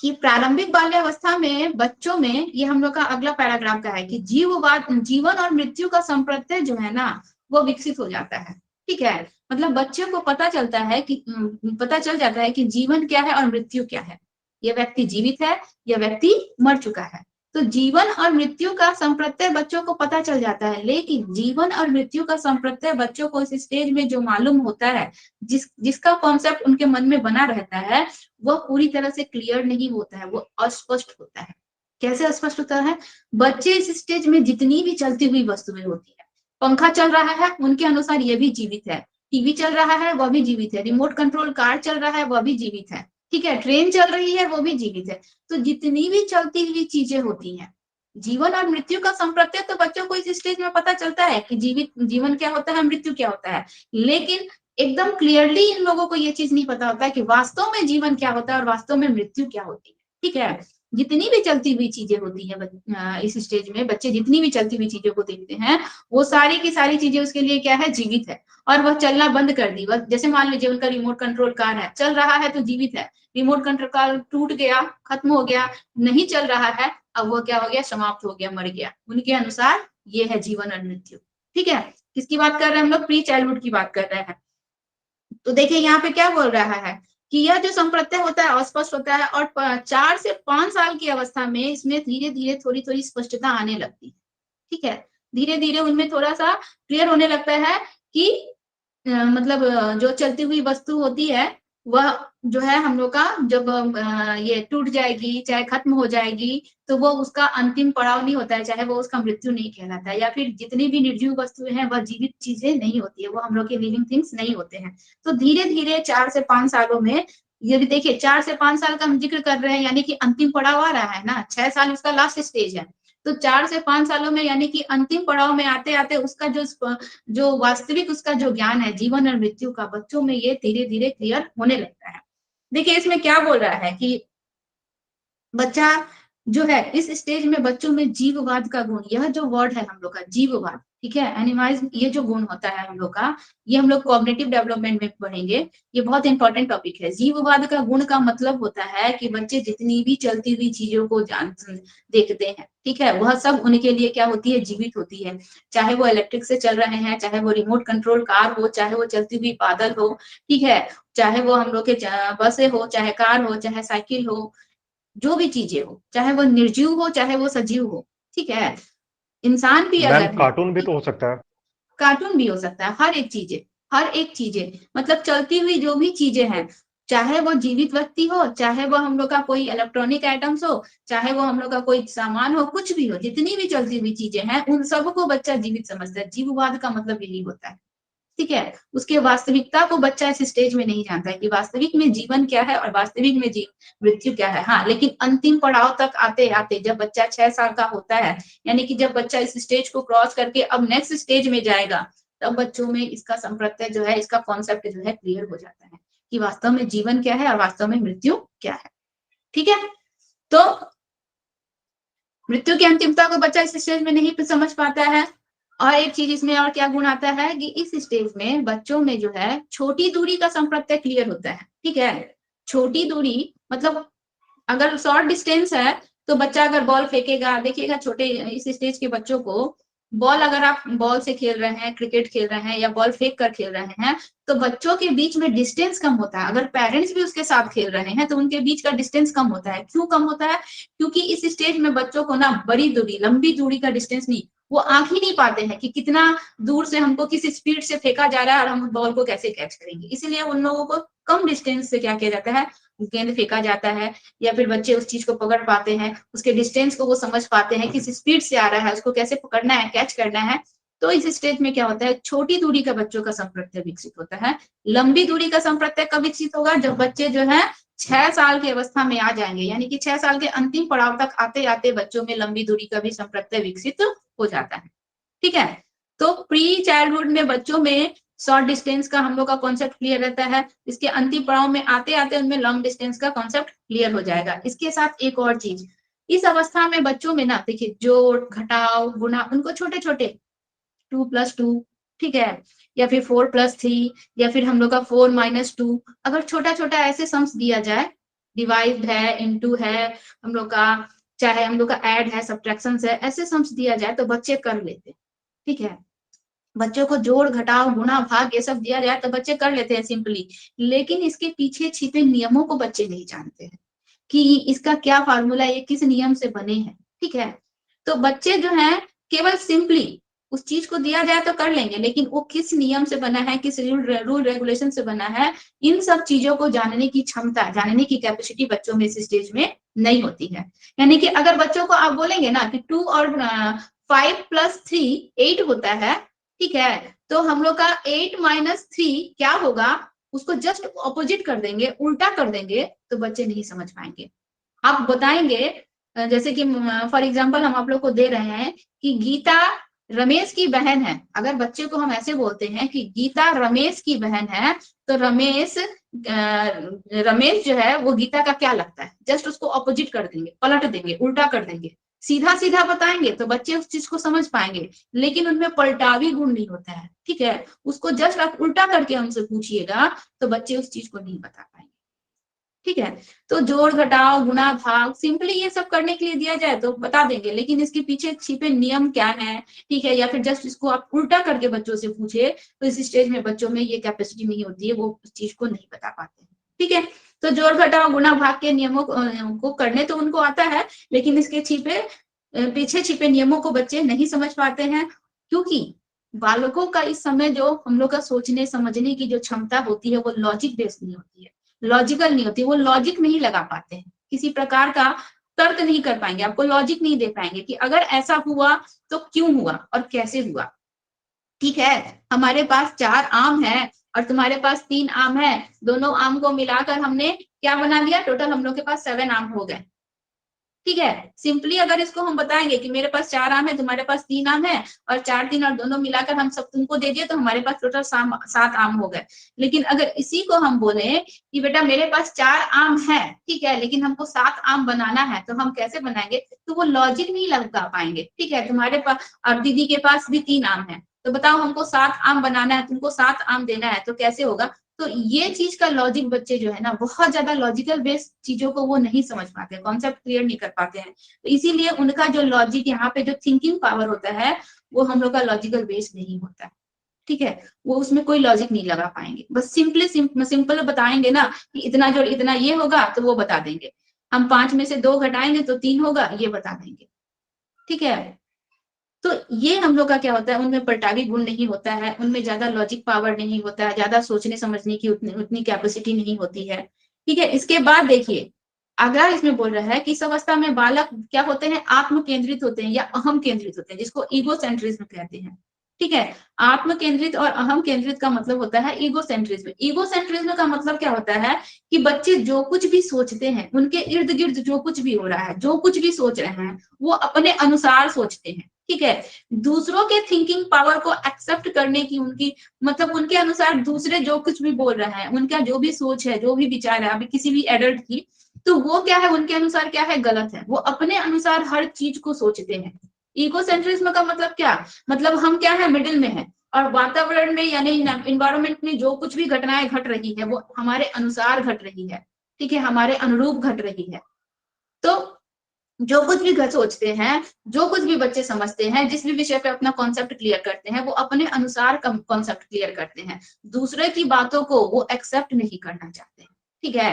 कि प्रारंभिक बाल्यावस्था में बच्चों में, ये हम लोग का अगला पैराग्राफ का है कि जीवन और मृत्यु का संप्रत्यय जो है ना वो विकसित हो जाता है। ठीक है, मतलब बच्चे को पता चल जाता है कि जीवन क्या है और मृत्यु क्या है, ये व्यक्ति जीवित है, यह व्यक्ति मर चुका है। तो जीवन और मृत्यु का संप्रत्यय बच्चों को पता चल जाता है, लेकिन जीवन और मृत्यु का संप्रत्यय बच्चों को इस स्टेज में जो मालूम होता है, जिसका कॉन्सेप्ट उनके मन में बना रहता है, वह पूरी तरह से क्लियर नहीं होता है, वो अस्पष्ट होता है। कैसे अस्पष्ट होता है, बच्चे इस स्टेज में जितनी भी चलती हुई वस्तुएं होती है, पंखा चल रहा है उनके अनुसार यह भी जीवित है, टीवी चल रहा है वह भी जीवित है, रिमोट कंट्रोल कार चल रहा है वह भी जीवित है, ठीक है, ट्रेन चल रही है वो भी जीवित है। तो जितनी भी चलती हुई चीजें होती हैं, जीवन और मृत्यु का संप्रत्यय तो बच्चों को इस स्टेज में पता चलता है कि जीवन क्या होता है, मृत्यु क्या होता है, लेकिन एकदम क्लियरली इन लोगों को ये चीज नहीं पता होता है कि वास्तव में जीवन क्या होता है और वास्तव में मृत्यु क्या होती है। ठीक है, जितनी भी चलती हुई चीजें होती है इस स्टेज में, बच्चे जितनी भी चलती हुई चीजों को देखते हैं, वो सारी की सारी चीजें उसके लिए क्या है, जीवित है, और वह चलना बंद कर दी। वह जैसे मान लीजिए उनका रिमोट कंट्रोल कार है, चल रहा है तो जीवित है, रिमोट कंट्रोल कार टूट गया, खत्म हो गया, नहीं चल रहा है, अब वो क्या हो गया, समाप्त हो गया, मर गया। उनके अनुसार ये है जीवन और मृत्यु। ठीक है, किसकी बात कर रहे हैं हम लोग, प्री चाइल्डहुड की बात कर रहे हैं। तो देखिए यहाँ पे क्या बोल रहा है कि यह जो संप्रत्यय होता है अस्पष्ट होता है, और 4 से 5 साल की अवस्था में इसमें धीरे धीरे थोड़ी थोड़ी स्पष्टता आने लगती है। ठीक है, धीरे धीरे उनमें थोड़ा सा क्लियर होने लगता है कि मतलब जो चलती हुई वस्तु होती है वह जो है हम लोग का जब ये टूट जाएगी चाहे खत्म हो जाएगी, तो वो उसका अंतिम पड़ाव नहीं होता है, चाहे वो उसका मृत्यु नहीं कहलाता है, या फिर जितनी भी निर्जीव वस्तुएं हैं वह जीवित चीजें नहीं होती है, वो हम लोग के लिविंग थिंग्स नहीं होते हैं। तो धीरे धीरे 4 से 5 सालों में, ये भी देखिए 4 से 5 साल का हम जिक्र कर रहे हैं, यानी कि अंतिम पड़ाव आ रहा है ना, 6 साल उसका लास्ट स्टेज है, तो 4 से 5 सालों में यानी कि अंतिम पड़ाव में आते आते उसका जो वास्तविक उसका जो ज्ञान है जीवन और मृत्यु का, बच्चों में ये धीरे धीरे क्लियर होने लगता है। देखिए इसमें क्या बोल रहा है कि बच्चा जो है इस स्टेज में बच्चों में जीववाद का गुण, यह जो वर्ड है हम लोग का जीववाद, ठीक है, एनिमाइज, ये जो गुण होता है हम लोग का, ये हम लोग कॉग्निटिव डेवलपमेंट में पढ़ेंगे, ये बहुत इंपॉर्टेंट टॉपिक है। जीववाद का गुण का मतलब होता है कि बच्चे जितनी भी चलती हुई चीजों को देखते हैं, ठीक है, वह सब उनके लिए क्या होती है, जीवित होती है, चाहे वो इलेक्ट्रिक से चल रहे हैं, चाहे वो रिमोट कंट्रोल कार हो, चाहे वो चलती हुई बादल हो, ठीक है, चाहे वो हम लोग के बसें हो, चाहे कार हो, चाहे साइकिल हो, जो भी चीजें हो, चाहे वो निर्जीव हो चाहे वो सजीव हो। ठीक है, इंसान भी मैम अगर कार्टून भी तो हो सकता है। कार्टून भी हो सकता है, हर एक चीजें मतलब चलती हुई जो भी चीजें हैं, चाहे वो जीवित व्यक्ति हो, चाहे वो हम लोग का कोई इलेक्ट्रॉनिक आइटम्स हो, चाहे वो हम लोग का कोई सामान हो, कुछ भी हो, जितनी भी चलती हुई चीजें हैं उन सबको बच्चा जीवित समझता है। जीववाद का मतलब यही होता है। ठीक है, उसके वास्तविकता को बच्चा इस स्टेज में नहीं जानता है कि वास्तविक में जीवन क्या है और वास्तविक में मृत्यु क्या है। हाँ, लेकिन अंतिम पड़ाव तक आते आते जब बच्चा 6 साल का होता है, यानी कि जब बच्चा इस स्टेज को क्रॉस करके अब नेक्स्ट स्टेज में जाएगा, तब बच्चों में इसका संप्रत्यय जो है, इसका कॉन्सेप्ट जो है क्लियर हो जाता है कि वास्तव में जीवन क्या है और वास्तव में मृत्यु क्या है। ठीक है, तो मृत्यु की अंतिमता को बच्चा इस स्टेज में नहीं समझ पाता है। और एक चीज इसमें और क्या गुण आता है कि इस स्टेज में बच्चों में जो है छोटी दूरी का संप्रत्यय क्लियर होता है। ठीक है, छोटी दूरी मतलब अगर शॉर्ट डिस्टेंस है तो बच्चा अगर बॉल फेंकेगा, देखिएगा छोटे इस स्टेज के बच्चों को बॉल, अगर आप बॉल से खेल रहे हैं, क्रिकेट खेल रहे हैं या बॉल फेंक कर खेल रहे हैं, तो बच्चों के बीच में डिस्टेंस कम होता है। अगर पेरेंट्स भी उसके साथ खेल रहे हैं तो उनके बीच का डिस्टेंस कम होता है। क्यों कम होता है? क्योंकि इस स्टेज में बच्चों को ना बड़ी दूरी, लंबी दूरी का डिस्टेंस नहीं, वो आंख ही नहीं पाते हैं कि कितना दूर से हमको किस स्पीड से फेंका जा रहा है और हम बॉल को कैसे कैच करेंगे। इसीलिए उन लोगों को कम डिस्टेंस से क्या किया जाता है, गेंद फेंका जाता है, या फिर बच्चे उस चीज को पकड़ पाते हैं, उसके डिस्टेंस को वो समझ पाते हैं, किस स्पीड से आ रहा है, उसको कैसे पकड़ना है, कैच करना है। तो इस स्टेज में क्या होता है, छोटी दूरी का बच्चों का संप्रत्यय विकसित होता है। लंबी दूरी का संप्रत्यय कब विकसित होगा? जब बच्चे जो है 6 साल की अवस्था में आ जाएंगे, यानी कि 6 साल के अंतिम पड़ाव तक आते आते बच्चों में लंबी दूरी का भी संप्रत्यय विकसित हो जाता है। ठीक है, तो प्री चाइल्डहुड में बच्चों में शॉर्ट डिस्टेंस का हम लोग का कॉन्सेप्ट क्लियर रहता है। इसके अंतिम पड़ाव में आते आते उनमें लॉन्ग डिस्टेंस का कॉन्सेप्ट क्लियर हो जाएगा। इसके साथ एक और चीज, इस अवस्था में बच्चों में ना देखिए जोड़ घटाव गुणा उनको छोटे छोटे 2+2, ठीक है, या फिर 4+3, या फिर हम लोग का 4-2, अगर छोटा छोटा ऐसे सम्स दिया जाए, डिवाइड है, इनटू है, हम लोग का चाहे हम लोग का ऐड है, सब्ट्रैक्शन है, ऐसे सम्स दिया जाए तो बच्चे कर लेते। ठीक है, बच्चों को जोड़ घटाव गुणा भाग ये सब दिया जाए तो बच्चे कर लेते हैं सिंपली, लेकिन इसके पीछे छिपे नियमों को बच्चे नहीं जानते हैं कि इसका क्या फार्मूला, ये किस नियम से बने हैं। ठीक है, तो बच्चे जो है केवल सिंपली उस चीज को दिया जाए तो कर लेंगे, लेकिन वो किस नियम से बना है, किस रूल रेगुलेशन से बना है, इन सब चीजों को जानने की क्षमता, जानने की कैपेसिटी बच्चों में इस स्टेज में नहीं होती है। यानी कि अगर बच्चों को आप बोलेंगे ना कि 2 और 5+3 8 होता है, ठीक है, तो हम लोग का 8-3 क्या होगा, उसको जस्ट ऑपोजिट कर देंगे, उल्टा कर देंगे, तो बच्चे नहीं समझ पाएंगे। आप बताएंगे जैसे कि फॉर एग्जांपल हम आप लोग को दे रहे हैं कि गीता रमेश की बहन है। अगर बच्चे को हम ऐसे बोलते हैं कि गीता रमेश की बहन है, तो रमेश जो है वो गीता का क्या लगता है, जस्ट उसको ऑपोजिट कर देंगे, पलट देंगे, उल्टा कर देंगे, सीधा सीधा बताएंगे तो बच्चे उस चीज को समझ पाएंगे, लेकिन उनमें पलटावी गुण नहीं होता है। ठीक है, उसको जस्ट आप उल्टा करके हमसे पूछिएगा तो बच्चे उस चीज को नहीं बता पाएंगे। ठीक है, तो जोड़ घटाव गुणा भाग सिंपली ये सब करने के लिए दिया जाए तो बता देंगे, लेकिन इसके पीछे छिपे नियम क्या है, ठीक है, या फिर जस्ट इसको आप उल्टा करके बच्चों से पूछे तो इस स्टेज में बच्चों में ये कैपेसिटी नहीं होती है, वो उस चीज को नहीं बता पाते हैं। ठीक है, तो जोड़ घटाव गुणा भाग के नियमों को करने तो उनको आता है, लेकिन इसके पीछे छिपे नियमों को बच्चे नहीं समझ पाते हैं, क्योंकि बालकों का इस समय जो हम लोग का सोचने समझने की जो क्षमता होती है वो लॉजिक बेस्ड नहीं होती है, लॉजिकल नहीं होती, वो लॉजिक नहीं लगा पाते हैं, किसी प्रकार का तर्क नहीं कर पाएंगे, आपको लॉजिक नहीं दे पाएंगे कि अगर ऐसा हुआ तो क्यों हुआ और कैसे हुआ। ठीक है, हमारे पास 4 आम है और तुम्हारे पास 3 आम है, दोनों आम को मिलाकर हमने क्या बना दिया, टोटल हम लोग के पास 7 आम हो गए। ठीक है, सिंपली अगर इसको हम बताएंगे कि मेरे पास 4 आम है, तुम्हारे पास 3 आम है, और 4 3 और दोनों मिलाकर हम सब तुमको दे दिए तो हमारे पास टोटल 7 आम हो गए। लेकिन अगर इसी को हम बोले कि बेटा मेरे पास 4 आम है, ठीक है, लेकिन हमको 7 आम बनाना है, तो हम कैसे बनाएंगे, तो वो लॉजिक नहीं लगा पाएंगे। ठीक है, तुम्हारे पास और दीदी के पास भी 3 आम है, तो बताओ हमको 7 आम बनाना है, तुमको 7 आम देना है, तो कैसे होगा। तो ये चीज का लॉजिक बच्चे जो है ना बहुत ज्यादा लॉजिकल बेस्ड चीजों को वो नहीं समझ पाते, कॉन्सेप्ट क्लियर नहीं कर पाते हैं, तो इसीलिए उनका जो लॉजिक यहाँ पे जो थिंकिंग पावर होता है वो हम लोग का लॉजिकल बेस्ड नहीं होता है। ठीक है, वो उसमें कोई लॉजिक नहीं लगा पाएंगे, बस सिंपल बताएंगे ना कि इतना जोड़ इतना ये होगा तो वो बता देंगे, हम 5 में से 2 घटाएंगे तो 3 होगा, ये बता देंगे। ठीक है, तो ये हम लोग का क्या होता है, उनमें पलटावी गुण नहीं होता है, उनमें ज्यादा लॉजिक पावर नहीं होता है, ज्यादा सोचने समझने की उतनी कैपेसिटी नहीं होती है। ठीक है, इसके बाद देखिए अगर इसमें बोल रहा है कि इस अवस्था में बालक क्या होते हैं, आत्म केंद्रित होते हैं या अहम केंद्रित होते हैं, जिसको ईगोसेंट्रिज्म कहते हैं। ठीक है, आत्म केंद्रित और अहम केंद्रित का मतलब होता है ईगोसेंट्रिज्म। ईगोसेंट्रिज्म का मतलब क्या होता है कि बच्चे जो कुछ भी सोचते हैं, उनके इर्द गिर्द जो कुछ भी हो रहा है, जो कुछ भी सोच रहे हैं वो अपने अनुसार सोचते हैं। ठीक है। दूसरों के थिंकिंग पावर को एक्सेप्ट करने की उनकी मतलब उनके अनुसार दूसरे जो कुछ भी बोल रहे हैं, उनका जो भी सोच है, जो भी विचार है अभी किसी भी एडल्ट की, तो वो क्या है उनके अनुसार क्या है गलत है। वो अपने अनुसार हर चीज को सोचते हैं। इकोसेंट्रिज्म का मतलब क्या, मतलब हम क्या है मिडिल में है, और वातावरण में यानी इन्वायरमेंट में जो कुछ भी घटनाएं घट रही है वो हमारे अनुसार घट रही है, ठीक है, हमारे अनुरूप घट रही है। तो जो कुछ भी सोचते हैं, जो कुछ भी बच्चे समझते हैं, जिस भी विषय पे अपना कॉन्सेप्ट क्लियर करते हैं, वो अपने अनुसार कॉन्सेप्ट क्लियर करते हैं। दूसरे की बातों को वो एक्सेप्ट नहीं करना चाहते, ठीक है।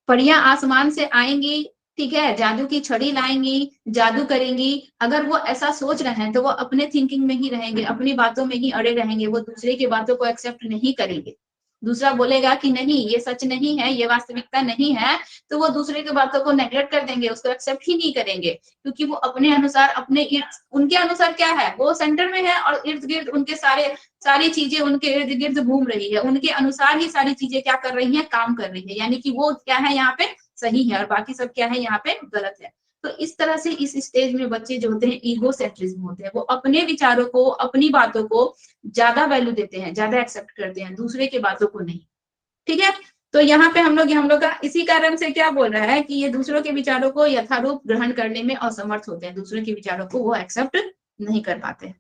परियां आसमान से आएंगी, ठीक है, जादू की छड़ी लाएंगी, जादू करेंगी, अगर वो ऐसा सोच रहे हैं तो वो अपने थिंकिंग में ही रहेंगे, अपनी बातों में ही अड़े रहेंगे, वो दूसरे की बातों को एक्सेप्ट नहीं करेंगे। दूसरा बोलेगा कि नहीं ये सच नहीं है, ये वास्तविकता नहीं है, तो वो दूसरे की बातों को नेग्लेक्ट कर देंगे, उसको एक्सेप्ट ही नहीं करेंगे, क्योंकि वो अपने अनुसार अपने उनके अनुसार क्या है, वो सेंटर में है और इर्द गिर्द उनके सारी चीजें उनके इर्द गिर्द घूम रही है, उनके अनुसार ही सारी चीजें क्या कर रही हैं, काम कर रही है, यानी कि वो क्या है यहाँ पे सही है और बाकी सब क्या है यहाँ पे गलत है। तो इस तरह से इस स्टेज में बच्चे जो होते हैं ईगो सेंट्रिज्म होते हैं, वो अपने विचारों को, अपनी बातों को ज्यादा वैल्यू देते हैं, ज्यादा एक्सेप्ट करते हैं, दूसरे की बातों को नहीं, ठीक है। तो यहाँ पे हम लोग का इसी कारण से क्या बोल रहा है कि ये दूसरों के विचारों को यथारूप ग्रहण करने में असमर्थ होते हैं, दूसरों के विचारों को वो एक्सेप्ट नहीं कर पाते।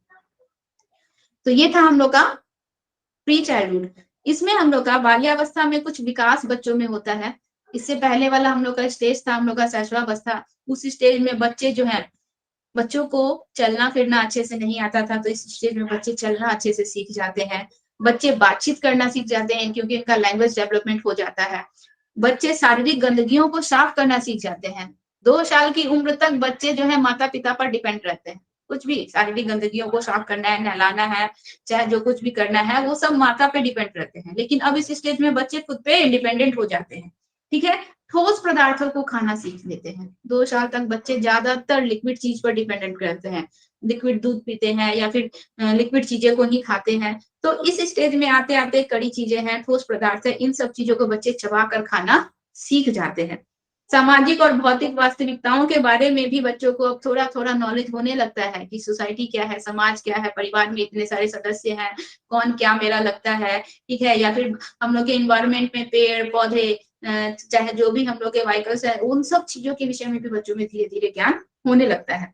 तो ये था हम लोग का प्री चाइल्डहुड। इसमें हम लोग का बाल्यावस्था में कुछ विकास बच्चों में होता है। इससे पहले वाला हम लोग का स्टेज था हम लोग का शैशवावस्था। उस स्टेज में बच्चे जो है, बच्चों को चलना फिरना अच्छे से नहीं आता था, तो इस स्टेज में बच्चे चलना अच्छे से सीख जाते हैं, बच्चे बातचीत करना सीख जाते हैं क्योंकि इनका लैंग्वेज डेवलपमेंट हो जाता है, बच्चे शारीरिक गंदगियों को साफ करना सीख जाते हैं। 2 साल की उम्र तक बच्चे जो है माता पिता पर डिपेंड रहते हैं, कुछ भी शारीरिक गंदगियों को साफ करना है, नहलाना है, चाहे जो कुछ भी करना है वो सब माता पे डिपेंड रहते हैं। लेकिन अब इस स्टेज में बच्चे खुद पे इंडिपेंडेंट हो जाते हैं, ठीक है, ठोस पदार्थों को खाना सीख लेते हैं। 2 साल तक बच्चे ज्यादातर लिक्विड चीज पर डिपेंडेंट रहते हैं, लिक्विड दूध पीते हैं या फिर लिक्विड चीजें को ही खाते हैं। तो इस स्टेज में आते आते कड़ी चीजें हैं, ठोस पदार्थ है, इन सब चीजों को बच्चे चबा कर खाना सीख जाते हैं। सामाजिक और भौतिक वास्तविकताओं के बारे में भी बच्चों को अब थोड़ा थोड़ा नॉलेज होने लगता है कि सोसाइटी क्या है, समाज क्या है, परिवार में इतने सारे सदस्य हैं, कौन क्या मेरा लगता है, ठीक है, या फिर हम लोग के इन्वायरमेंट में पेड़ पौधे चाहे जो भी हम लोग के व्हीकल्स है, उन सब चीजों के विषय में भी बच्चों में धीरे धीरे ज्ञान होने लगता है।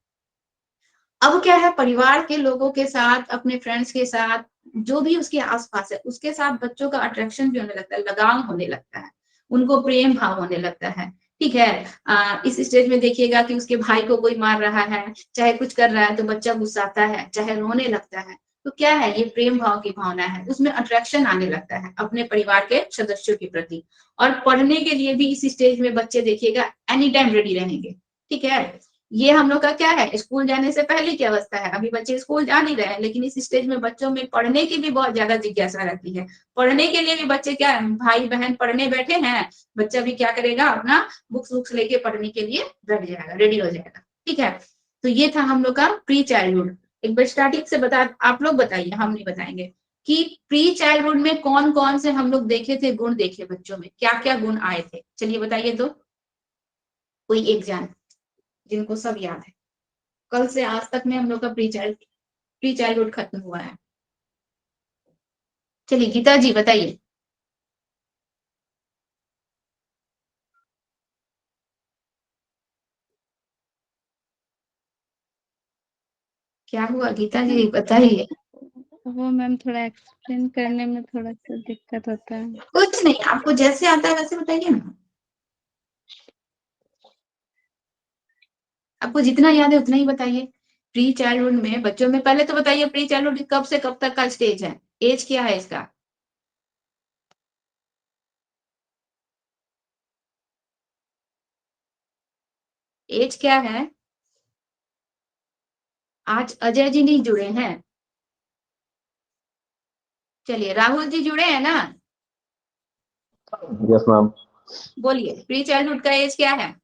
अब क्या है, परिवार के लोगों के साथ, अपने फ्रेंड्स के साथ, जो भी उसके आसपास है उसके साथ बच्चों का अट्रैक्शन भी होने लगता है, लगाव होने लगता है, उनको प्रेम भाव होने लगता है, ठीक है। इस स्टेज में देखिएगा कि उसके भाई को कोई मार रहा है, चाहे कुछ कर रहा है तो बच्चा गुस्साता है, चाहे रोने लगता है, तो क्या है, ये प्रेम भाव की भावना है, उसमें अट्रैक्शन आने लगता है अपने परिवार के सदस्यों के प्रति। और पढ़ने के लिए भी इस स्टेज में बच्चे देखिएगा एनी टाइम रेडी रहेंगे, ठीक है। ये हम लोग का क्या है, स्कूल जाने से पहले की अवस्था है, अभी बच्चे स्कूल जा नहीं रहे हैं, लेकिन इस स्टेज में बच्चों में पढ़ने की भी बहुत ज्यादा जिज्ञासा रहती है। पढ़ने के लिए भी बच्चे क्या है, भाई बहन पढ़ने बैठे हैं, बच्चा भी क्या करेगा, अपना बुक्स वुक्स लेके पढ़ने के लिए बैठ जाएगा, रेडी हो जाएगा, ठीक है। तो ये था हम लोग का प्री चाइल्डहुड। एक बार स्टार्टिंग से बता, आप लोग बताइए, हम नहीं बताएंगे, कि प्री चाइल्डहुड में कौन कौन से हम लोग देखे थे, गुण देखे बच्चों में, क्या क्या गुण आए थे, चलिए बताइए तो, कोई एक जान जिनको सब याद है। कल से आज तक में हम लोग का प्री चाइल्डहुड खत्म हुआ है। चलिए गीता जी बताइए। क्या हुआ गीता जी बताइए। वो मैम थोड़ा एक्सप्लेन करने में थोड़ा सा दिक्कत होता है। कुछ नहीं, आपको जैसे आता है वैसे बताइए ना, आपको जितना याद है उतना ही बताइए। प्री चाइल्डहुड में बच्चों में पहले तो बताइए, प्री चाइल्डहुड कब से कब तक का स्टेज है, एज क्या है इसका, एज क्या है। आज अजय जी नहीं जुड़े हैं, चलिए राहुल जी जुड़े हैं ना, यस मैम। बोलिए प्री चाइल्डहुड का एज क्या है।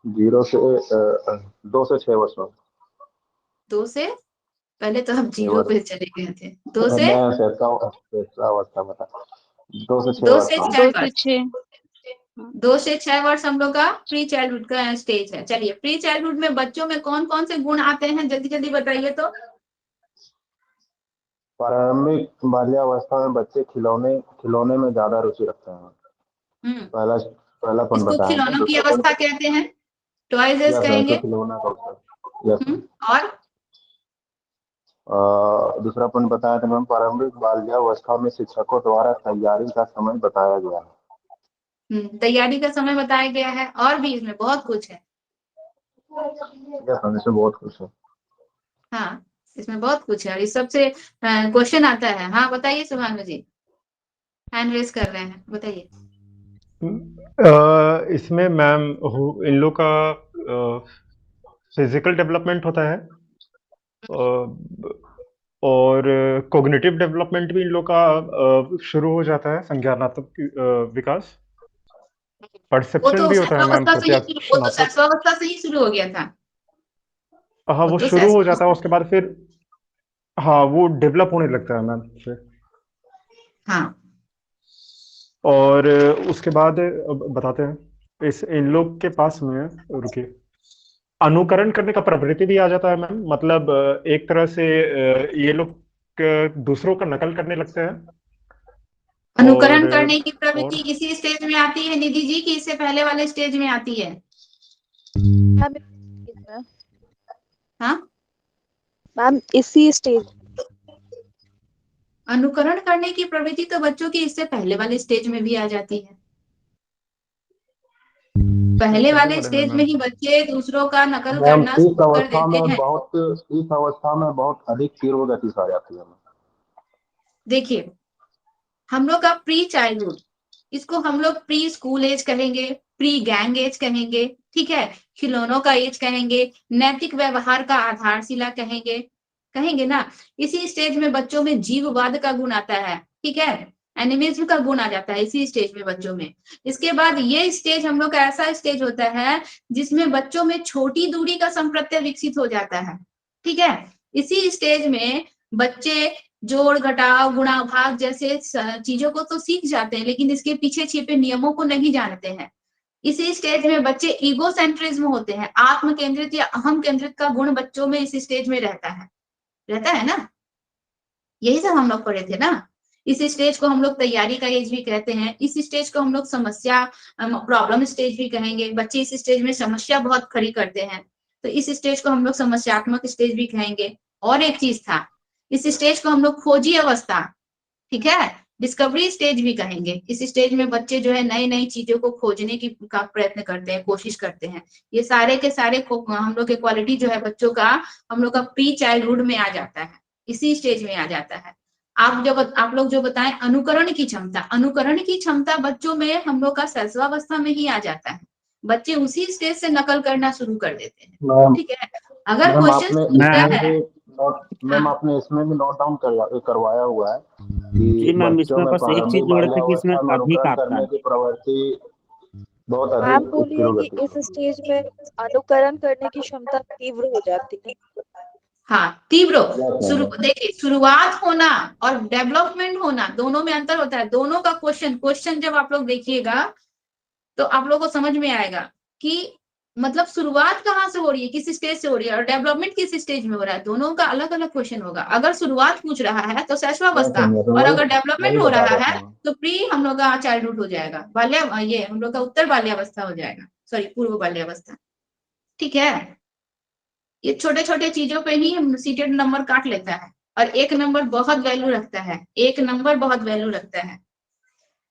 0 से 2 से 6 वर्ष में। 2 से, पहले तो हम 0 पे चले गए थे, 2 से मैं सहता हूँ अवस्था में था। 2 से 6 2 वर्ष से में। 6 2 से वर्ष, 6। 2 से 6 वर्ष हम लोग का प्री चाइल्डहुड का स्टेज है। चलिए, प्री चाइल्डहुड में बच्चों में कौन कौन से गुण आते हैं, जल्दी जल्दी बताइए तो। प्रारंभिक बाल्यावस्था में बच्चे खिलौने में ज्यादा रुचि रखते हैं। पहलापन इसको बताया है। खिलौनों की अवस्था कहते हैं, टॉयज यस कहेंगे। खिलौना का अवसर। यस। और दूसरा पॉइंट बताया था मैम, प्रारंभिक बाल्यावस्था में शिक्षकों द्वारा तैयारी का समय बताया गया है। तैयारी का समय बताया गया है, और भी इसमें बहुत कुछ है। यस मैम, इसमें बहुत कुछ है। हाँ, इसमें बहुत कुछ है, और इस सबसे क्वेश्चन आता है। हाँ बताइए सुभानु जी, हैंड रेस कर रहे हैं, बताइए। इसमें मैम इन लोग का फिजिकल डेवलपमेंट होता है और कॉग्निटिव डेवलपमेंट भी इन लोग का शुरू हो जाता है, संज्ञानात्मक विकास। वो परसेप्शन तो भी होता है मैम, प्रत्याशनात्मक। शैशवावस्था से ही शुरू हो गया था। हाँ, वो तो शुरू हो जाता है, उसके बाद फिर हाँ वो डेवलप होने लगता है मैम फिर। हाँ, और उसके बाद बताते हैं इस इन लोग के पास में, रुकिए, अनुकरण करने का प्रवृत्ति भी आ जाता है मैम। मतलब एक तरह से ये लोग दूसरों का नकल करने लगते हैं। अनुकरण करने की प्रवृत्ति और इसी स्टेज में आती है निधि जी, कि इससे पहले वाले स्टेज में आती है? हाँ मैम, इसी स्टेज। अनुकरण करने की प्रवृत्ति तो बच्चों की इससे पहले वाले स्टेज में भी आ जाती है। पहले वाले स्टेज में ही बच्चे दूसरों का नकल मैम करना इस शुरू कर अवस्था देते में हैं। बहुत अधिक तीव्र गति से आ जाती है। देखिए, हम लोग का प्री चाइल्डहुड, इसको हम लोग प्री स्कूल एज कहेंगे, प्री गैंग एज कहेंगे, ठीक है, खिलौनों का एज कहेंगे, नैतिक व्यवहार का आधारशिला कहेंगे ना। इसी स्टेज में बच्चों में जीववाद का गुण आता है, ठीक है, एनिमिज्म का गुण आ जाता है इसी स्टेज में बच्चों में। इसके बाद ये स्टेज हम लोग का ऐसा स्टेज होता है जिसमें बच्चों में छोटी दूरी का संप्रत्यय विकसित हो जाता है, ठीक है। इसी स्टेज में बच्चे जोड़ घटाव गुणा भाग जैसे चीजों को तो सीख जाते हैं, लेकिन इसके पीछे छिपे नियमों को नहीं जानते हैं। इसी स्टेज में बच्चे ईगो सेंट्रिज्म होते हैं, आत्म केंद्रित या अहम केंद्रित का गुण बच्चों में इस स्टेज में रहता है ना। यही सब हम लोग पढ़े थे ना। इस स्टेज को हम लोग तैयारी का एज भी कहते हैं। इस स्टेज को हम लोग समस्या प्रॉब्लम स्टेज भी कहेंगे। बच्चे इस स्टेज में समस्या बहुत खड़ी करते हैं, तो इस स्टेज को हम लोग समस्यात्मक स्टेज भी कहेंगे। और एक चीज था, इस स्टेज को हम लोग खोजी अवस्था, ठीक है, डिस्कवरी स्टेज भी कहेंगे। इस स्टेज में बच्चे जो है नई नई चीजों को खोजने की का प्रयत्न करते हैं, कोशिश करते हैं। ये सारे के सारे हम लोग के क्वालिटी जो है बच्चों का, हम लोग का प्री चाइल्डहुड में आ जाता है, इसी स्टेज में आ जाता है। आप लोग जो बताएं अनुकरण की क्षमता बच्चों में हम लोग का शैशवावस्था में ही आ जाता है। बच्चे उसी स्टेज से नकल करना शुरू कर देते हैं, ठीक है। अगर क्वेश्चन मैम आपने इसमें भी नोट डाउन करवाया हुआ है जी कि मैम, बच्चों इसमें में बस एक चीज प्रारंभिक जोड़े थे कि इसमें बाल्यावस्था में अधिक अनुकरण आता करने है। की प्रवृत्ति बहुत आप अधिक बोलिए तीव्र कि गति इस स्टेज में अनुकरण करने की क्षमता तीव्र हो जाती है। हाँ, तीव्र। से। देखिए, शुरुआत होना और डेवलपमेंट होना दोनों में अंतर होता है। दोनों का क्वेश्चन जब आप लोग देखिएगा तो आप लोगों को समझ में आएगा कि मतलब शुरुआत कहाँ से हो रही है, किस स्टेज से हो रही है, और डेवलपमेंट किस स्टेज में हो रहा है। दोनों का अलग अलग क्वेश्चन होगा। अगर शुरुआत पूछ रहा है तो शैशवावस्था, और अगर डेवलपमेंट हो रहा है तो प्री हम लोग का चाइल्डहुड हो जाएगा, ये हम लोग का उत्तर बाल्यावस्था हो जाएगा, सॉरी पूर्व बाल्यावस्था, ठीक है। ये छोटे छोटे चीजों पे ही हम सीटेड नंबर काट लेता है, और एक नंबर बहुत वैल्यू रखता है, एक नंबर बहुत वैल्यू रखता है।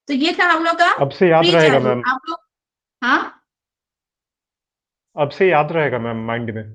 तो ये था हम लोग का अब से याद प्री रहेगा चाइल्डहुड। मैम, आप लोग, हाँ अब से याद रहेगा मैम माइंड में।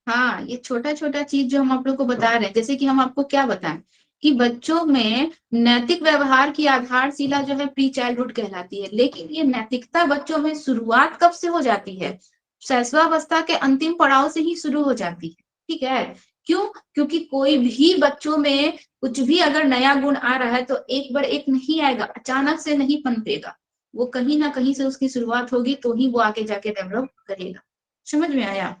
हाँ, ये छोटा छोटा चीज जो हम आप लोग को बता रहे हैं, जैसे कि हम आपको क्या बताएं कि बच्चों में नैतिक व्यवहार की आधारशिला जो है प्री चाइल्डहुड कहलाती है। लेकिन ये नैतिकता बच्चों में शुरुआत कब से हो जाती है? शैशवावस्था के अंतिम पड़ाव से ही शुरू हो जाती है, ठीक है। क्यों? क्योंकि कोई भी बच्चों में कुछ भी अगर नया गुण आ रहा है तो एक बार एक नहीं आएगा, अचानक से नहीं पनपेगा। वो कहीं ना कहीं से उसकी शुरुआत होगी, तो ही वो आगे जाके डेवलप करेगा। समझ में आया?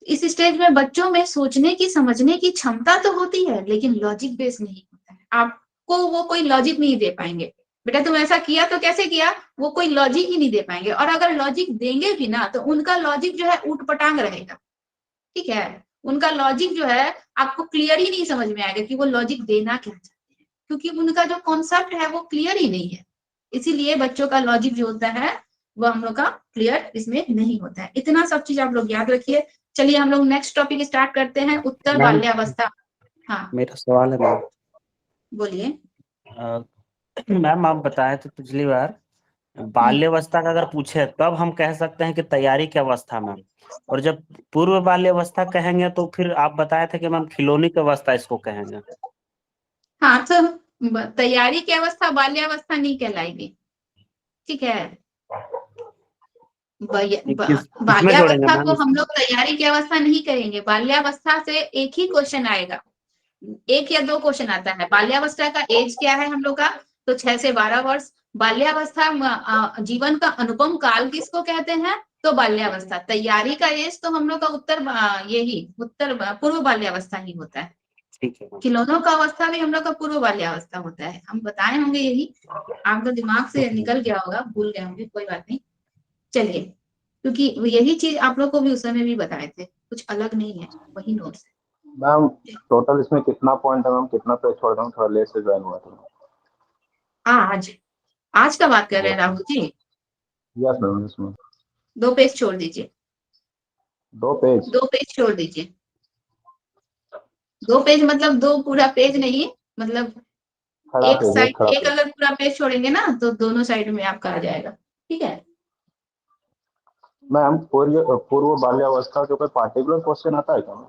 इस स्टेज में बच्चों में सोचने की समझने की क्षमता तो होती है, लेकिन लॉजिक बेस नहीं होता है। आपको वो कोई लॉजिक नहीं दे पाएंगे। बेटा तुम ऐसा किया तो कैसे किया, वो कोई लॉजिक ही नहीं दे पाएंगे, और अगर लॉजिक देंगे भी ना तो उनका लॉजिक जो है ऊटपटांग रहेगा, ठीक है। उनका लॉजिक जो है आपको क्लियर ही नहीं समझ में आएगा कि वो लॉजिक देना क्या चाहते हैं, क्योंकि उनका जो कॉन्सेप्ट है वो क्लियर ही नहीं है। इसीलिए बच्चों का लॉजिक जो होता है वो हम लोग का क्लियर इसमें नहीं होता है। इतना सब चीज आप लोग याद रखिए। चलिए हम लोग नेक्स्ट टॉपिक स्टार्ट करते हैं, उत्तर मैम बाल्यावस्था। हाँ मेरा सवाल है मैम। बोलिए। मैम आप बताए थे पिछली बार बाल्यावस्था का अगर पूछे तब हम कह सकते हैं कि तैयारी की अवस्था मैम, और जब पूर्व बाल्यावस्था कहेंगे तो फिर आप बताए थे कि मैम खिलौने की अवस्था इसको कहेंगे। हाँ तो तैयारी की अवस्था बाल्यावस्था नहीं कहलाएगी, ठीक है। किसमें जोड़ेंगे बाल्यावस्था मैम को हम इसको? लोग तैयारी की अवस्था नहीं करेंगे। बाल्यावस्था से एक ही क्वेश्चन आएगा, एक या दो क्वेश्चन आता है। बाल्यावस्था का एज क्या है हम लोग का, तो 6 से 12 वर्ष। बाल्यावस्था जीवन का अनुपम काल किसको कहते हैं, तो बाल्यावस्था। तैयारी का एज तो हम लोग का यही पूर्व बाल्यावस्था ही होता है। ठीक है मैम। खिलौनों का अवस्था भी हम लोग का पूर्व बाल्यावस्था होता है। हम बताए होंगे यही, आपका दिमाग से निकल गया होगा, भूल गए होंगे, कोई बात नहीं। चलिए, क्योंकि यही चीज आप लोग को भी उस समय भी बताए थे, कुछ अलग नहीं है, वही नोट्स है। मैम टोटल इसमें कितना पॉइंट है मैम, कितना पेज छोड़ रहा हूँ, थोड़ा लेट से ज्वाइन हुआ था। आज आज का बात कर रहे हैं राहुल जी। यस मैम, इसमें 2 पेज छोड़ दीजिए, 2 पेज। 2 पेज छोड़ दीजिए। 2 पेज मतलब 2 पूरा पेज नहीं, मतलब खड़ा एक पेज, एक साइड, खड़ा एक पेज। अगर पूरा पेज छोड़ेंगे ना तो दोनों साइड में आपका आ जाएगा, ठीक है। मैम पूर्व बाल्यावस्था के ऊपर पार्टिकुलर क्वेश्चन आता है क्या मैम?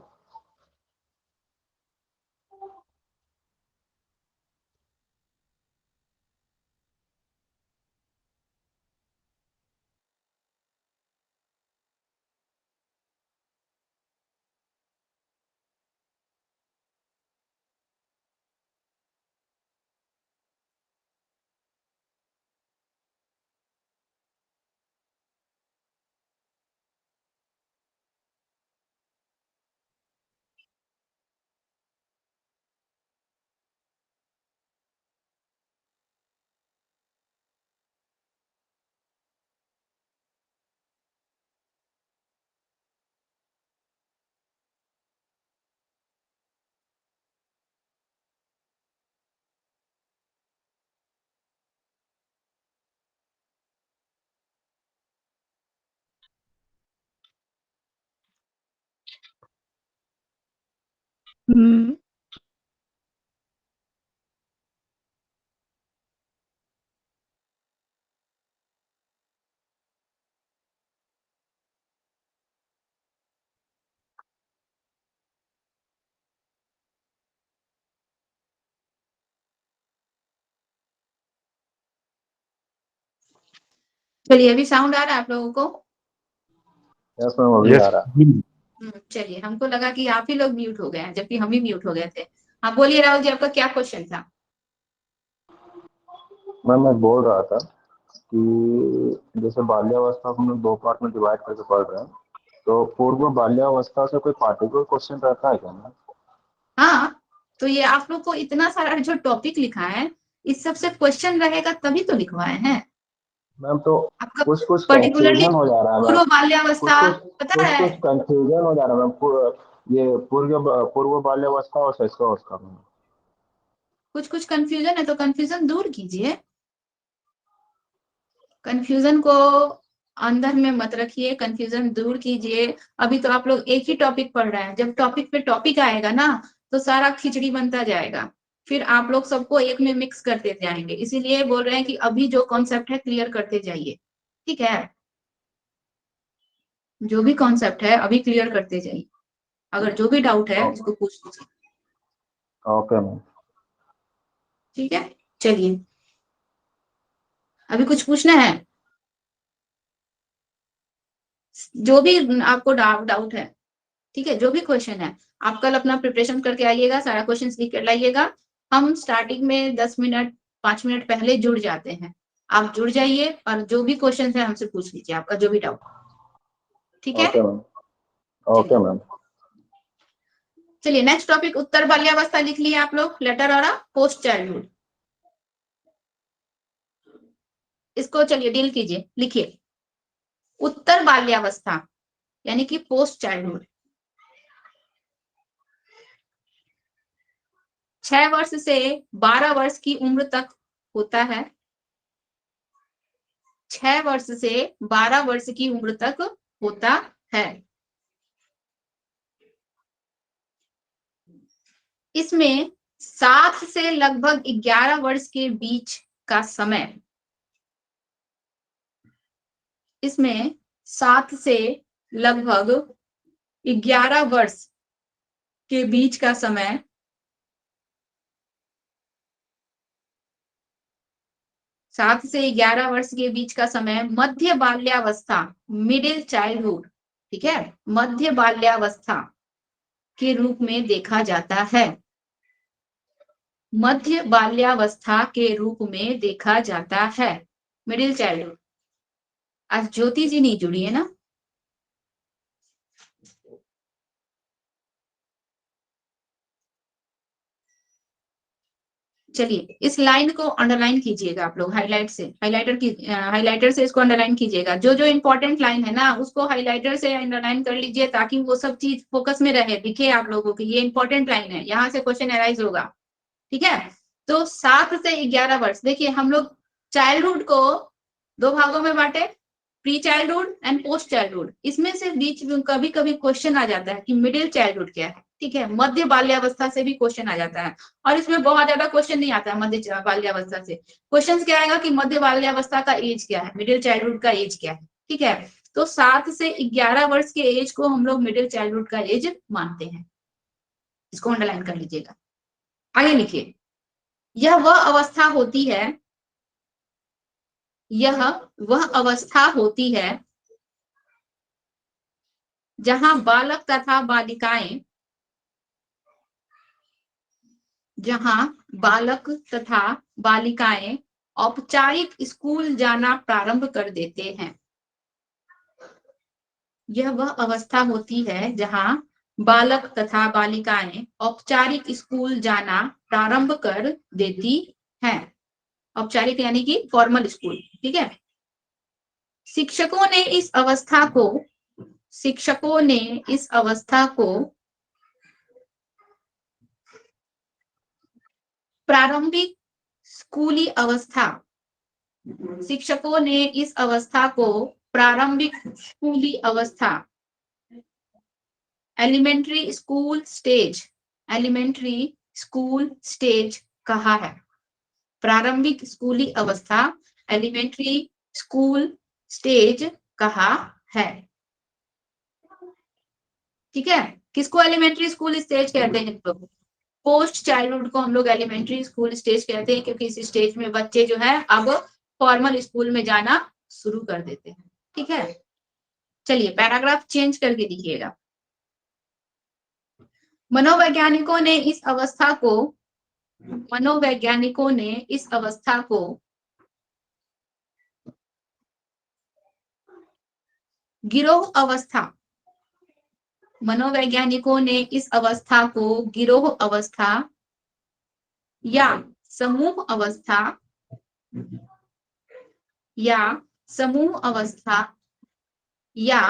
हम्म, चलिए, अभी साउंड आ रहा है आप लोगों को? यस मैम, अभी यस आ रहा है। चलिए, हमको लगा कि आप ही लोग म्यूट हो गए हैं, जबकि हम ही म्यूट हो गए थे। हाँ बोलिए राहुल जी, आपका क्या क्वेश्चन था? मैम मैं बोल रहा था कि जैसे बाल्यावस्था को हम लोग 2 पार्ट में डिवाइड करके पढ़ रहे हैं, तो पूर्व बाल्यावस्था से कोई पार्टिकुलर क्वेश्चन रहता है क्या मैम? हाँ, तो ये आप लोग को इतना सारा जो टॉपिक लिखा है, इस सबसे क्वेश्चन रहेगा तभी तो लिखवाए हैं मैम तो आपका। कुछ कुछ पर्टिकुलरली कंफ्यूजन हो जा रहा है मैम। पूर्व बाल्यावस्था, पता कुछ है, कुछ कंफ्यूजन हो जा रहा है मैम। ये पूर्व बाल्यावस्था और शैशवावस्था में। कुछ कुछ कंफ्यूजन है तो कंफ्यूजन दूर कीजिए। कंफ्यूजन को अंदर में मत रखिए, कंफ्यूजन दूर कीजिए। अभी तो आप लोग एक ही टॉपिक पढ़ रहे हैं, जब टॉपिक पे टॉपिक आएगा ना तो सारा खिचड़ी बनता जाएगा, फिर आप लोग सबको एक में मिक्स करते जाएंगे। इसीलिए बोल रहे हैं कि अभी जो कॉन्सेप्ट है क्लियर करते जाइए, ठीक है। जो भी कॉन्सेप्ट है अभी क्लियर करते जाइए। अगर जो भी डाउट है उसको पूछ लीजिए, ओके मैम। ठीक है। चलिए, अभी कुछ पूछना है? जो भी आपको डाउट है, ठीक है, जो भी क्वेश्चन है, आप कल अपना प्रिपरेशन करके आइएगा, सारा क्वेश्चन लिख कर लाइएगा। हम स्टार्टिंग में 10 मिनट 5 मिनट पहले जुड़ जाते हैं, आप जुड़ जाइए और जो भी क्वेश्चन है हमसे पूछ लीजिए, आपका जो भी डाउट, ठीक है। Okay ma'am. ओके चलिए मैम। चलिए, नेक्स्ट टॉपिक उत्तर बाल्यावस्था लिख लिया आप लोग, लेटर और पोस्ट चाइल्डहुड। इसको चलिए डील कीजिए, लिखिए। उत्तर बाल्यावस्था यानी कि पोस्ट चाइल्डहुड 6 वर्ष से 12 वर्ष की उम्र तक होता है। 6 वर्ष से 12 वर्ष की उम्र तक होता है। इसमें 7 से लगभग 11 वर्ष के बीच का समय, इसमें 7 से लगभग 11 वर्ष के बीच का समय, सात से 11 वर्ष के बीच का समय मध्य बाल्यावस्था, मिडिल चाइल्डहुड, ठीक है, मध्य बाल्यावस्था के रूप में देखा जाता है। मध्य बाल्यावस्था के रूप में देखा जाता है, मिडिल चाइल्डहुड। आज ज्योति जी नहीं जुड़ी है ना? चलिए इस लाइन को अंडरलाइन कीजिएगा आप लोग, हाईलाइट से, हाइलाइटर से इसको अंडरलाइन कीजिएगा। जो जो इंपॉर्टेंट लाइन है ना उसको हाइलाइटर से अंडरलाइन कर लीजिए ताकि वो सब चीज फोकस में रहे, दिखे आप लोगों की ये इंपॉर्टेंट लाइन है, यहाँ से क्वेश्चन अराइज होगा। ठीक है, तो 7 से 11 वर्ष, देखिए हम लोग चाइल्डहुड को 2 भागों में बांटे, pre childhood and post childhood. इसमें से बीच में कभी कभी क्वेश्चन आ जाता है कि मिडिल चाइल्डहुड क्या है, ठीक है, मध्य बाल्यावस्था से भी क्वेश्चन आ जाता है। और इसमें बहुत ज्यादा क्वेश्चन नहीं आता है मध्य बाल्यावस्था से। क्वेश्चन क्या आएगा कि मध्य बाल्यावस्था का एज क्या है, मिडिल चाइल्डहुड का एज क्या है, ठीक है। तो 7 से 11 वर्ष के एज को हम लोग मिडिल चाइल्डहुड का एज मानते हैं, इसको अंडरलाइन कर लीजिएगा। आगे लिखिए, यह वह अवस्था होती है, यह वह अवस्था होती है जहां बालक तथा बालिकाएं, जहां बालक तथा बालिकाएं औपचारिक स्कूल जाना प्रारंभ कर देते हैं। यह वह अवस्था होती है जहां बालक तथा बालिकाएं औपचारिक स्कूल जाना प्रारंभ कर देती हैं। औपचारिक यानी कि फॉर्मल स्कूल, ठीक है। शिक्षकों ने इस अवस्था को प्रारंभिक स्कूली अवस्था, शिक्षकों ने इस अवस्था को प्रारंभिक स्कूली अवस्था, एलिमेंट्री स्कूल स्टेज कहा है। प्रारंभिक स्कूली अवस्था, एलिमेंट्री स्कूल स्टेज कहा है, ठीक है। किसको एलिमेंट्री स्कूल स्टेज कहते हैं लोग? पोस्ट चाइल्डहुड को हम लोग एलिमेंट्री स्कूल स्टेज कहते हैं, क्योंकि इस स्टेज में बच्चे जो है अब फॉर्मल स्कूल में जाना शुरू कर देते हैं, ठीक है। चलिए पैराग्राफ चेंज करके दिखिएगा। मनोवैज्ञानिकों ने इस अवस्था को गिरोह अवस्था, मनोवैज्ञानिकों ने इस अवस्था को गिरोह अवस्था या समूह अवस्था या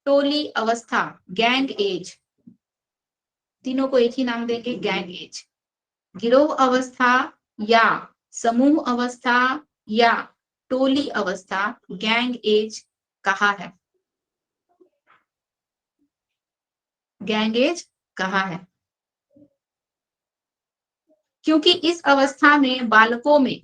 टोली अवस्था, गैंग एज, तीनों को एक ही नाम देंगे, गैंग एज। गिरोह अवस्था या समूह अवस्था या टोली अवस्था, गैंग एज कहा है, गैंग एज कहा है। क्योंकि इस अवस्था में बालकों में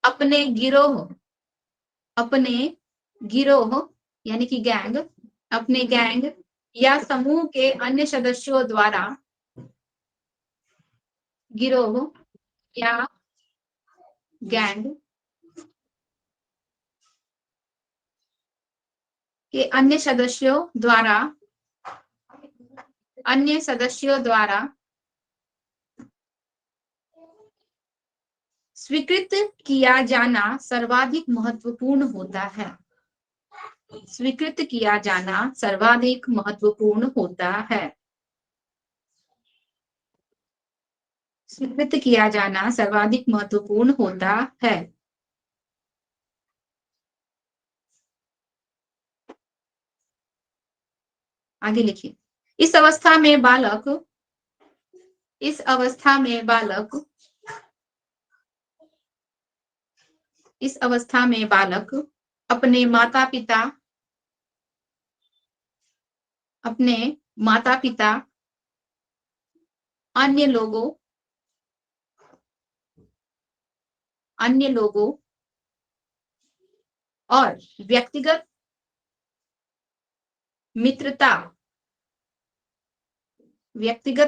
अपने गिरोह यानी कि गैंग, अपने गैंग या समूह के अन्य सदस्यों द्वारा, गिरोह या गैंग के अन्य सदस्यों द्वारा स्वीकृत किया जाना सर्वाधिक महत्वपूर्ण होता है। स्वीकृत किया जाना सर्वाधिक महत्वपूर्ण होता है। स्वीकृत किया जाना सर्वाधिक महत्वपूर्ण होता है। आगे लिखिए। इस अवस्था में बालक अपने माता पिता, अन्य लोगों और व्यक्तिगत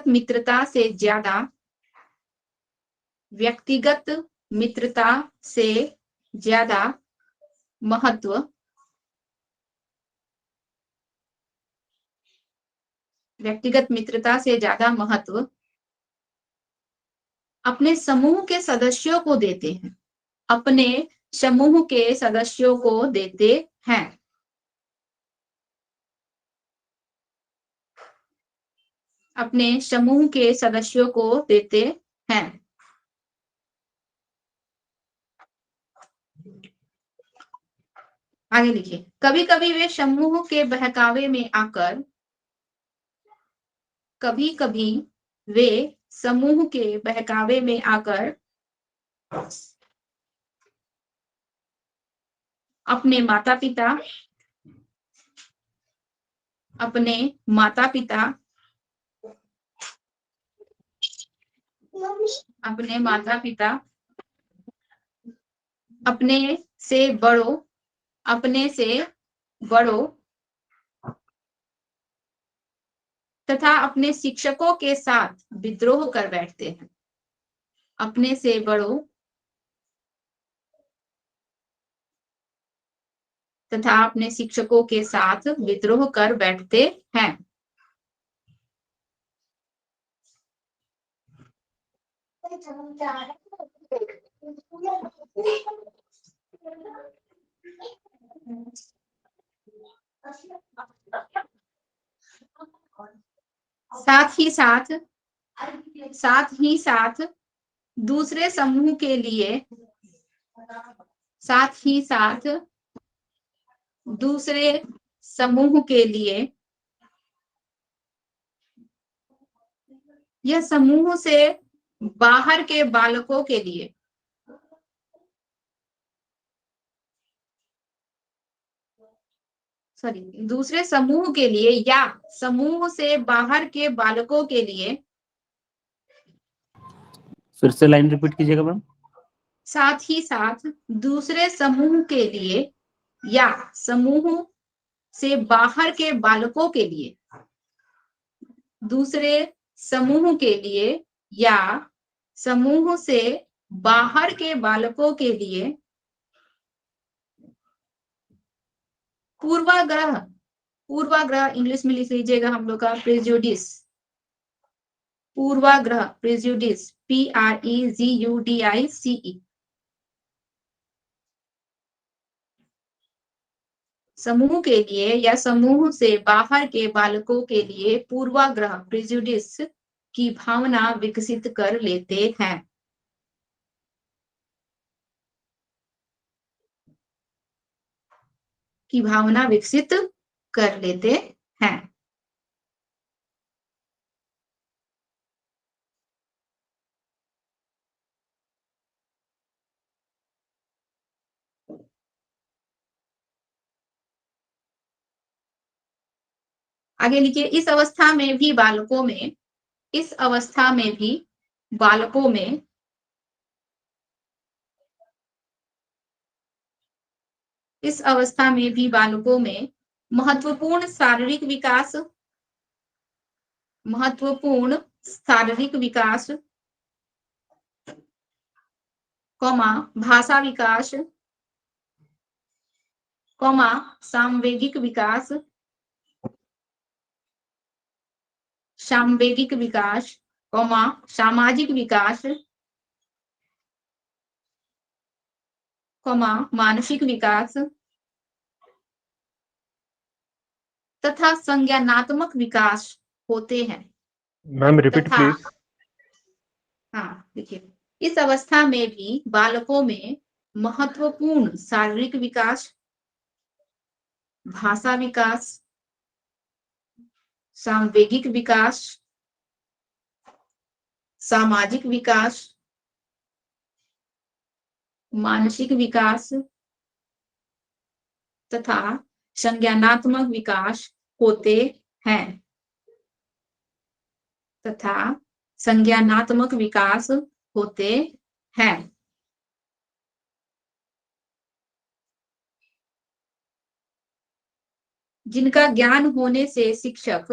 मित्रता से ज्यादा महत्व अपने समूह के सदस्यों को देते हैं। अपने समूह के सदस्यों को देते हैं। अपने समूह के सदस्यों को देते हैं। आगे लिखिए। कभी कभी वे समूह के बहकावे में आकर अपने माता पिता, अपने से बड़ों तथा अपने शिक्षकों के साथ विद्रोह कर बैठते हैं। अपने से बड़ों तथा अपने शिक्षकों के साथ विद्रोह कर बैठते हैं। साथ ही साथ दूसरे समूह के लिए यह समूह से बाहर के बालकों के लिए दूसरे समूह के लिए या समूह से बाहर के बालकों के लिए। फिर से लाइन रिपीट कीजिएगा मैम। साथ ही साथ दूसरे समूह के लिए या समूह से बाहर के बालकों के लिए। दूसरे समूह के लिए या समूह से बाहर के बालकों के लिए पूर्वाग्रह इंग्लिश में लिख लीजिएगा हम लोग का प्रेजुडिस। पूर्वाग्रह प्रेजुडिस PREJUDICE। समूह के लिए या समूह से बाहर के बालकों के लिए पूर्वाग्रह प्रेजुडिस की भावना विकसित कर लेते हैं। आगे लिखिए। इस अवस्था में भी बालकों में महत्वपूर्ण शारीरिक विकास, भाषा विकास, सामवेगिक विकास, सामाजिक विकास, मानसिक विकास तथा संज्ञानात्मक विकास होते हैं। मैम रिपीट तथा प्लीज। हाँ देखिए, इस अवस्था में भी बालकों में महत्वपूर्ण शारीरिक विकास, भाषा विकास, सांवेगिक विकास, सामाजिक विकास, मानसिक विकास तथा संज्ञानात्मक विकास होते हैं। तथा संज्ञानात्मक विकास होते हैं। जिनका ज्ञान होने से शिक्षक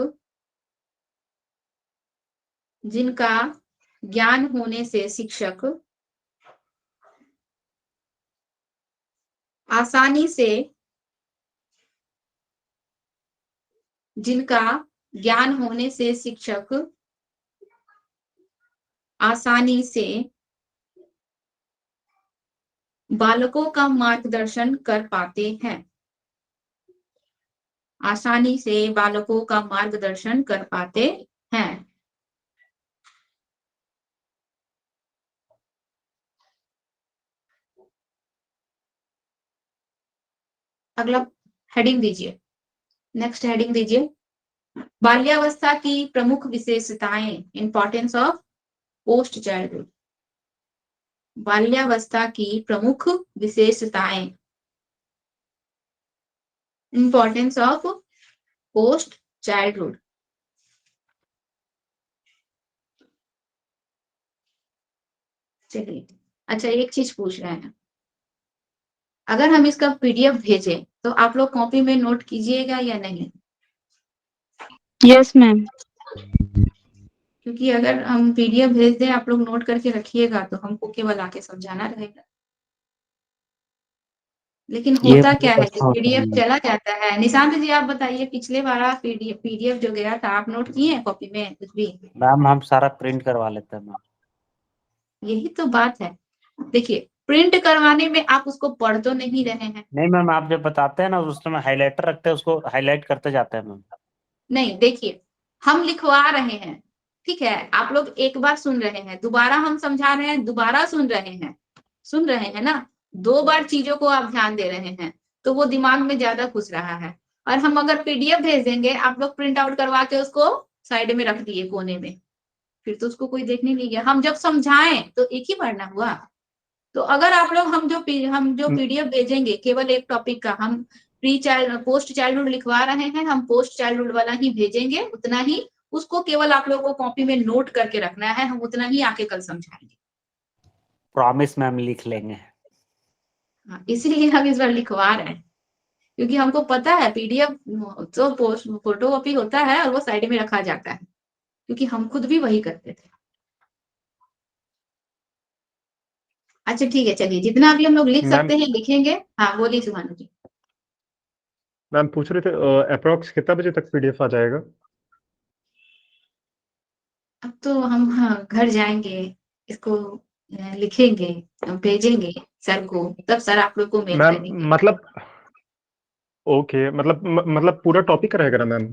आसानी से जिनका ज्ञान होने से शिक्षक आसानी से बालकों का मार्गदर्शन कर पाते हैं। आसानी से बालकों का मार्गदर्शन कर पाते हैं। अगला हेडिंग दीजिए, नेक्स्ट हेडिंग दीजिए, बाल्यावस्था की प्रमुख विशेषताएं, इंपॉर्टेंस ऑफ पोस्ट चाइल्डहुड। बाल्यावस्था की प्रमुख विशेषताएं, इंपॉर्टेंस ऑफ पोस्ट चाइल्डहुड। चलिए, अच्छा एक चीज पूछ रहे हैं, अगर हम इसका पीडीएफ भेजें तो आप लोग कॉपी में नोट कीजिएगा या नहीं? Yes ma'am. क्योंकि अगर हम पीडीएफ भेज दें, आप लोग नोट करके रखिएगा तो हमको केवल आके समझाना रहेगा। लेकिन ये होता क्या है कि अच्छा होता है पीडीएफ मैम। चला जाता है। निशांत जी आप बताइए, पिछले बार पीडीएफ जो गया था आप नोट किए हैं कॉपी में कुछ भी? मैम हम सारा प्रिंट करवा लेते हैं मैम। यही तो बात है। देखिए, प्रिंट करवाने में आप उसको पढ़ तो नहीं रहे हैं। नहीं मैम, आप जब बताते हैं ना उस समय हाइलाइटर रखते हैं, उसको हाईलाइट करते जाते हैं मैम। नहीं, देखिए हम लिखवा रहे हैं, ठीक है, आप लोग एक बार सुन रहे हैं, दोबारा हम समझा रहे हैं, दोबारा सुन रहे हैं ना, 2 बार चीजों को आप ध्यान दे रहे हैं, तो वो दिमाग में ज्यादा घुस रहा है। और हम अगर पीडीएफ भेज देंगे, आप लोग प्रिंट आउट करवा के उसको साइड में रख दिए कोने में, फिर तो उसको कोई देखने नहीं गया। हम जब समझाएं तो एक ही बार ना हुआ। तो अगर आप लोग हम जो पीडीएफ भेजेंगे केवल एक टॉपिक का, हम प्री चाइल्ड पोस्ट चाइल्डहुड लिखवा रहे हैं, हम पोस्ट चाइल्डहुड वाला ही भेजेंगे, उतना ही, उसको केवल आप लोगों को कॉपी में नोट करके रखना है, हम उतना ही आके कल समझाएंगे। प्रॉमिस मैम, लिख लेंगे। हाँ, इसलिए हम इस बार लिखवा रहे हैं, क्योंकि हमको पता है पीडीएफ तो पोस्ट फोटो कॉपी होता है और वो साइड में रखा जाता है, क्योंकि हम खुद भी वही करते थे। अच्छा ठीक है, चलिए जितना भी हम लोग लिख सकते हैं लिखेंगे। हाँ बोलिए सुभानु जी। मैम पूछ रहे थे अप्रोक्स कितना बजे तक पीडीएफ आ जाएगा? अब तो हम हाँ घर जाएंगे, इसको लिखेंगे, भेजेंगे सर को, तब सर आप लोग को मेल मैम करेंगे। मतलब ओके, मतलब पूरा टॉपिक रहेगा ना मैम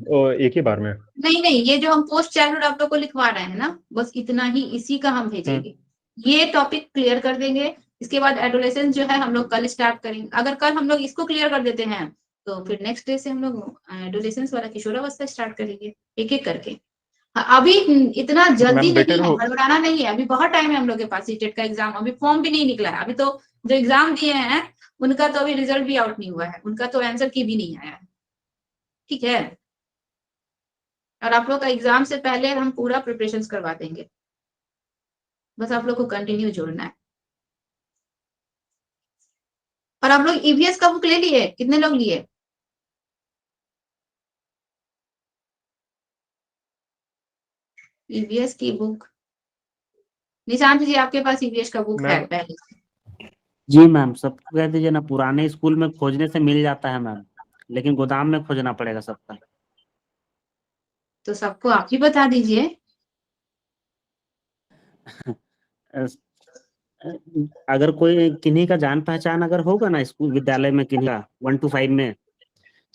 एक ही बार में? नहीं नहीं, ये जो हम पोस्ट चाइल्डहुड आप लोग को लिखवा रहे हैं ना, बस इतना ही, इसी का हम भेजेंगे। ये टॉपिक क्लियर कर देंगे, इसके बाद एडोलेसेंस जो है हम लोग कल स्टार्ट करेंगे। अगर कल हम लोग इसको क्लियर कर देते हैं तो फिर नेक्स्ट डे से हम लोग एडोलेसेंस वाला किशोरावस्था स्टार्ट करेंगे, एक एक करके। अभी इतना जल्दी मैम नहीं बेटर है, हो। हड़बड़ाना नहीं है, अभी बहुत टाइम है हम लोग के पास। सीटेट का एग्जाम अभी फॉर्म भी नहीं निकला है, अभी तो जो एग्जाम दिए हैं उनका तो अभी रिजल्ट भी आउट नहीं हुआ है, उनका तो आंसर की भी नहीं आया है, ठीक है। और आप लोग का एग्जाम से पहले हम पूरा प्रिपरेशन करवा देंगे, बस आप लोग को कंटिन्यू जोड़ना है। और आप लोग ईवीएस का बुक ले लिए? कितने लोग लिए? ईवीएस की बुक, निशांत जी आपके पास ईवीएस का बुक है मैम पहले से? जी मैम, सबको कह दीजिए ना, पुराने स्कूल में खोजने से मिल जाता है मैम, लेकिन गोदाम में खोजना पड़ेगा सबका। तो सबको आप ही बता दीजिए। अगर कोई किन्हीं का जान पहचान अगर होगा ना स्कूल विद्यालय में किन्हीं का 1 to 5 में,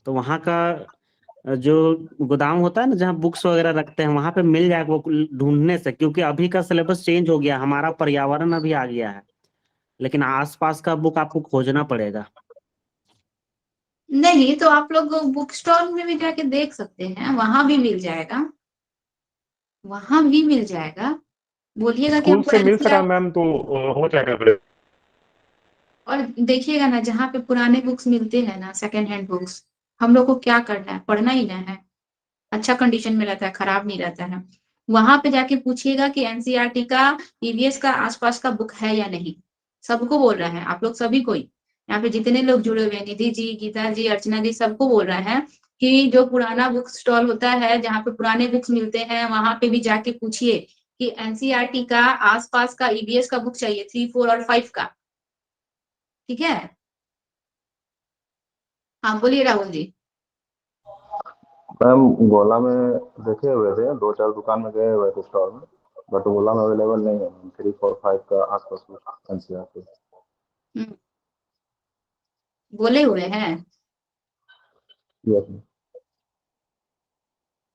तो वहाँ का जो गोदाम होता है ना जहाँ बुक्स वगैरह रखते हैं, वहां पे मिल जाएगा वो ढूंढने से, क्योंकि अभी का सिलेबस चेंज हो गया, हमारा पर्यावरण अभी आ गया है, लेकिन आसपास का बुक आपको खोजना पड़ेगा। नहीं तो आप लोग बुक स्टॉल में भी जाके देख सकते हैं, वहां भी मिल जाएगा, वहां भी मिल जाएगा। बोलिएगा कि स्कूल हमको से मिल सका एनसीईआर, मैम तो हो जाएगा फिर। और देखिएगा ना जहाँ पे पुराने बुक्स मिलते हैं ना, सेकेंड हैंड बुक्स, हम लोग को क्या करना है, पढ़ना ही ना है। अच्छा कंडीशन में रहता है, खराब नहीं रहता है। वहां पे जाके पूछिएगा कि एनसीईआरटी का, ईवीएस का आसपास का बुक है या नहीं। सबको बोल रहा है, आप लोग सभी को ही, यहाँ पे जितने लोग जुड़े हुए हैं, निधि जी, गीता जी, अर्चना जी, सबको बोल रहा है कि जो पुराना बुक स्टॉल होता है जहाँ पे पुराने बुक्स मिलते हैं, वहां पे भी जाके पूछिए कि एनसीईआरटी का आसपास का ईवीएस का बुक चाहिए, 3, 4 और 5 का। ठीक है, हाँ बोलिए राहुल जी। मैम गोला में देखे हुए थे, 2-4 दुकान में गए हुए थे स्टॉल में, बट गोला में अवेलेबल नहीं है मैम। 3, 4, 5 का आसपास एनसीआर पे। हम्म, बोले हुए हैं। यस।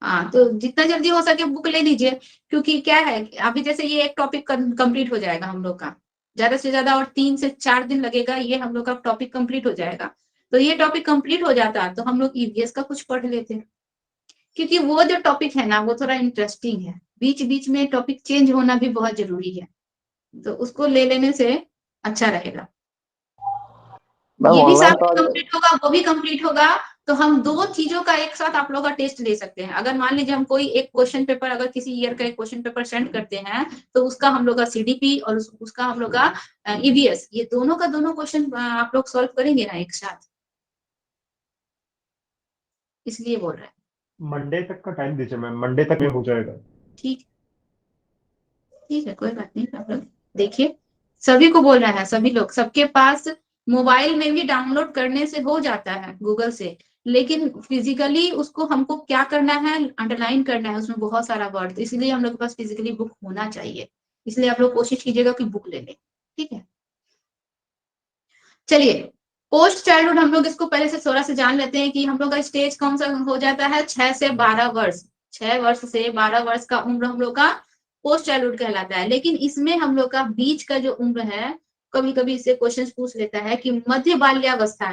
हाँ तो जितना जल्दी हो सके बुक ले लीजिए, क्योंकि क्या है अभी जैसे ये एक टॉपिक कंप्लीट हो जाएगा हम लोग का, ज्यादा से ज्यादा और 3 से 4 दिन लगेगा, ये हम लोग का टॉपिक कंप्लीट हो जाएगा। तो ये टॉपिक कंप्लीट हो जाता तो हम लोग ईवीएस का कुछ पढ़ लेते, क्योंकि वो जो टॉपिक है ना वो थोड़ा इंटरेस्टिंग है, बीच बीच में टॉपिक चेंज होना भी बहुत जरूरी है, तो उसको ले लेने से अच्छा रहेगा। मैम ये भी ऑनलाइन साथ तो में आज। कंप्लीट होगा, वो भी कंप्लीट होगा, तो हम दो चीजों का एक साथ आप लोग का टेस्ट ले सकते हैं। अगर मान लीजिए हम कोई एक क्वेश्चन पेपर, अगर किसी ईयर का एक क्वेश्चन पेपर सेंड करते हैं, तो उसका हम लोग का सीडीपी और उसका हम लोग का ईवीएस, ये दोनों का दोनों क्वेश्चन आप लोग सॉल्व करेंगे ना एक साथ, इसलिए बोल रहे हैं। मंडे तक का टाइम दीजिए मैम, मंडे तक में हो जाएगा। ठीक, ठीक है, कोई बात नहीं, आप लोग देखिए, सभी को बोल रहा है, सभी लोग, सबके पास मोबाइल में भी डाउनलोड करने से हो जाता है गूगल से, लेकिन फिजिकली उसको हमको क्या करना है, अंडरलाइन करना है, उसमें बहुत सारा वर्ड, इसलिए हम लोग के पास फिजिकली बुक होना चाहिए। इसलिए आप लोग कोशिश कीजिएगा कि बुक ले लें। ठीक है, चलिए, पोस्ट चाइल्डहुड हम लोग इसको पहले से थोड़ा सा जान लेते हैं कि हम लोग का स्टेज कौन सा हो जाता है, 6 से 12 वर्ष, 6 वर्ष से 12 वर्ष का उम्र हम लोग का पोस्ट चाइल्डहुड कहलाता है। लेकिन इसमें हम लोग का बीच का जो उम्र है, कभी कभी इससे क्वेश्चन पूछ लेता है कि मध्य बाल्यावस्था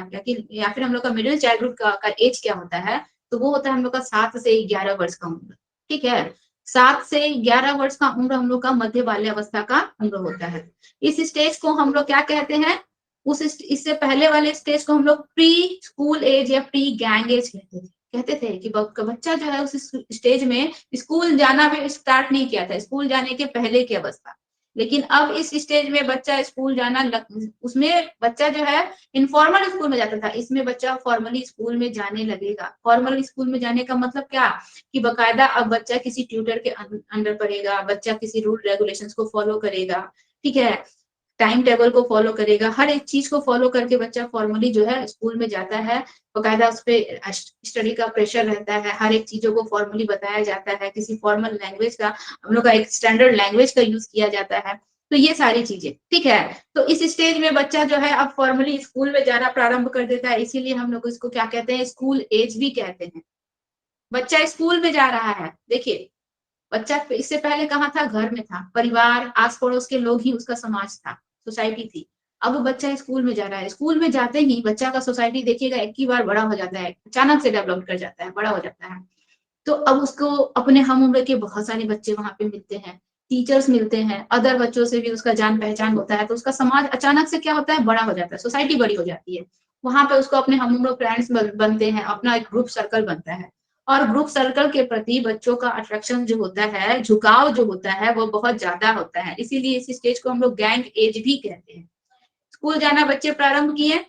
या फिर हम लोग का मिडिल चाइल्डहुड का एज क्या होता है, तो वो होता है हम लोग का 7 से 11 वर्ष का उम्र। ठीक है, 7 से 11 वर्ष का उम्र हम लोग का मध्य बाल्यावस्था का उम्र होता है। इस स्टेज को हम लोग क्या कहते हैं, उस इससे पहले वाले स्टेज को हम लोग प्री स्कूल एज या प्री गैंग एज कहते थे कि बच्चा जो है उस स्टेज में स्कूल जाना भी स्टार्ट नहीं किया था, स्कूल जाने के पहले की अवस्था। लेकिन अब इस स्टेज में बच्चा स्कूल जाना उसमें बच्चा जो है इनफॉर्मल स्कूल में जाता था, इसमें बच्चा फॉर्मली स्कूल में जाने लगेगा। फॉर्मल स्कूल में जाने का मतलब क्या, कि बकायदा अब बच्चा किसी ट्यूटर के अंडर पढ़ेगा, बच्चा किसी रूल रेगुलेशंस को फॉलो करेगा। ठीक है, टाइम टेबल को फॉलो करेगा, हर एक चीज को फॉलो करके बच्चा फॉर्मली जो है स्कूल में जाता है। बकायदा उस पर स्टडी का प्रेशर रहता है, हर एक चीजों को फॉर्मली बताया जाता है, किसी फॉर्मल लैंग्वेज का हम लोग का एक स्टैंडर्ड लैंग्वेज का यूज किया जाता है। तो ये सारी चीजें, ठीक है। तो इस स्टेज में बच्चा जो है अब फॉर्मली स्कूल में जाना प्रारंभ कर देता है, इसीलिए हम लोग इसको क्या कहते हैं, स्कूल एज भी कहते हैं। बच्चा स्कूल में जा रहा है, देखिए, बच्चा इससे पहले कहाँ था, घर में था, परिवार आस पड़ोस के लोग ही उसका समाज था, सोसाइटी थी। अब बच्चा स्कूल में जा रहा है, स्कूल में जाते ही बच्चा का सोसाइटी देखिएगा एक ही बार बड़ा हो जाता है, अचानक से डेवलप कर जाता है, बड़ा हो जाता है। तो अब उसको अपने हम उम्र के बहुत सारे बच्चे वहां पे मिलते हैं, टीचर्स मिलते हैं, अदर बच्चों से भी उसका जान पहचान होता है, तो उसका समाज अचानक से क्या होता है, बड़ा हो जाता है, सोसाइटी बड़ी हो जाती है। वहां पे उसको अपने हम उम्र फ्रेंड्स बनते हैं, अपना एक ग्रुप सर्कल बनता है, और ग्रुप सर्कल के प्रति बच्चों का अट्रैक्शन जो होता है, झुकाव जो होता है, वो बहुत ज्यादा होता है। इसीलिए इस स्टेज को हम लोग गैंग एज भी कहते हैं। स्कूल जाना बच्चे प्रारंभ किए,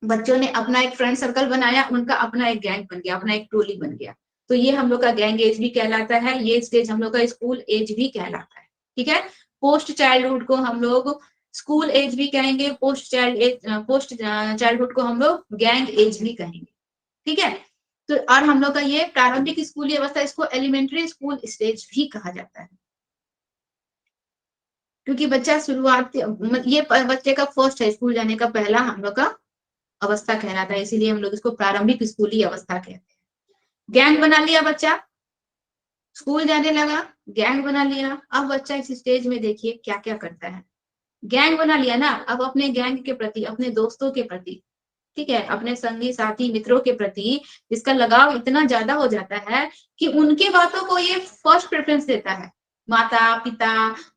बच्चों ने अपना एक फ्रेंड सर्कल बनाया, उनका अपना एक गैंग बन गया, अपना एक टोली बन गया, तो ये हम लोग का गैंग एज भी कहलाता है। ये स्टेज हम लोग का स्कूल एज भी कहलाता है। ठीक है, पोस्ट चाइल्डहुड को हम लोग स्कूल एज भी कहेंगे, पोस्ट चाइल्डहुड को हम लोग गैंग एज भी कहेंगे। ठीक है, तो और हम लोग का ये प्रारंभिक स्कूली अवस्था, इसको एलिमेंट्री स्कूल स्टेज भी कहा जाता है। क्योंकि बच्चा शुरुआत ये बच्चे का फर्स्ट है, स्कूल जाने का पहला हम लोग का अवस्था कहलाता है, इसीलिए हम लोग इसको प्रारंभिक स्कूली अवस्था कहते हैं। गैंग बना लिया बच्चा, स्कूल जाने लगा, गैंग बना लिया। अब बच्चा इस स्टेज में देखिए क्या क्या करता है। गैंग बना लिया ना, अब अपने गैंग के प्रति, अपने दोस्तों के प्रति, ठीक है, अपने संगी साथी मित्रों के प्रति इसका लगाव इतना ज्यादा हो जाता है कि उनके बातों को ये फर्स्ट प्रेफरेंस देता है। माता पिता,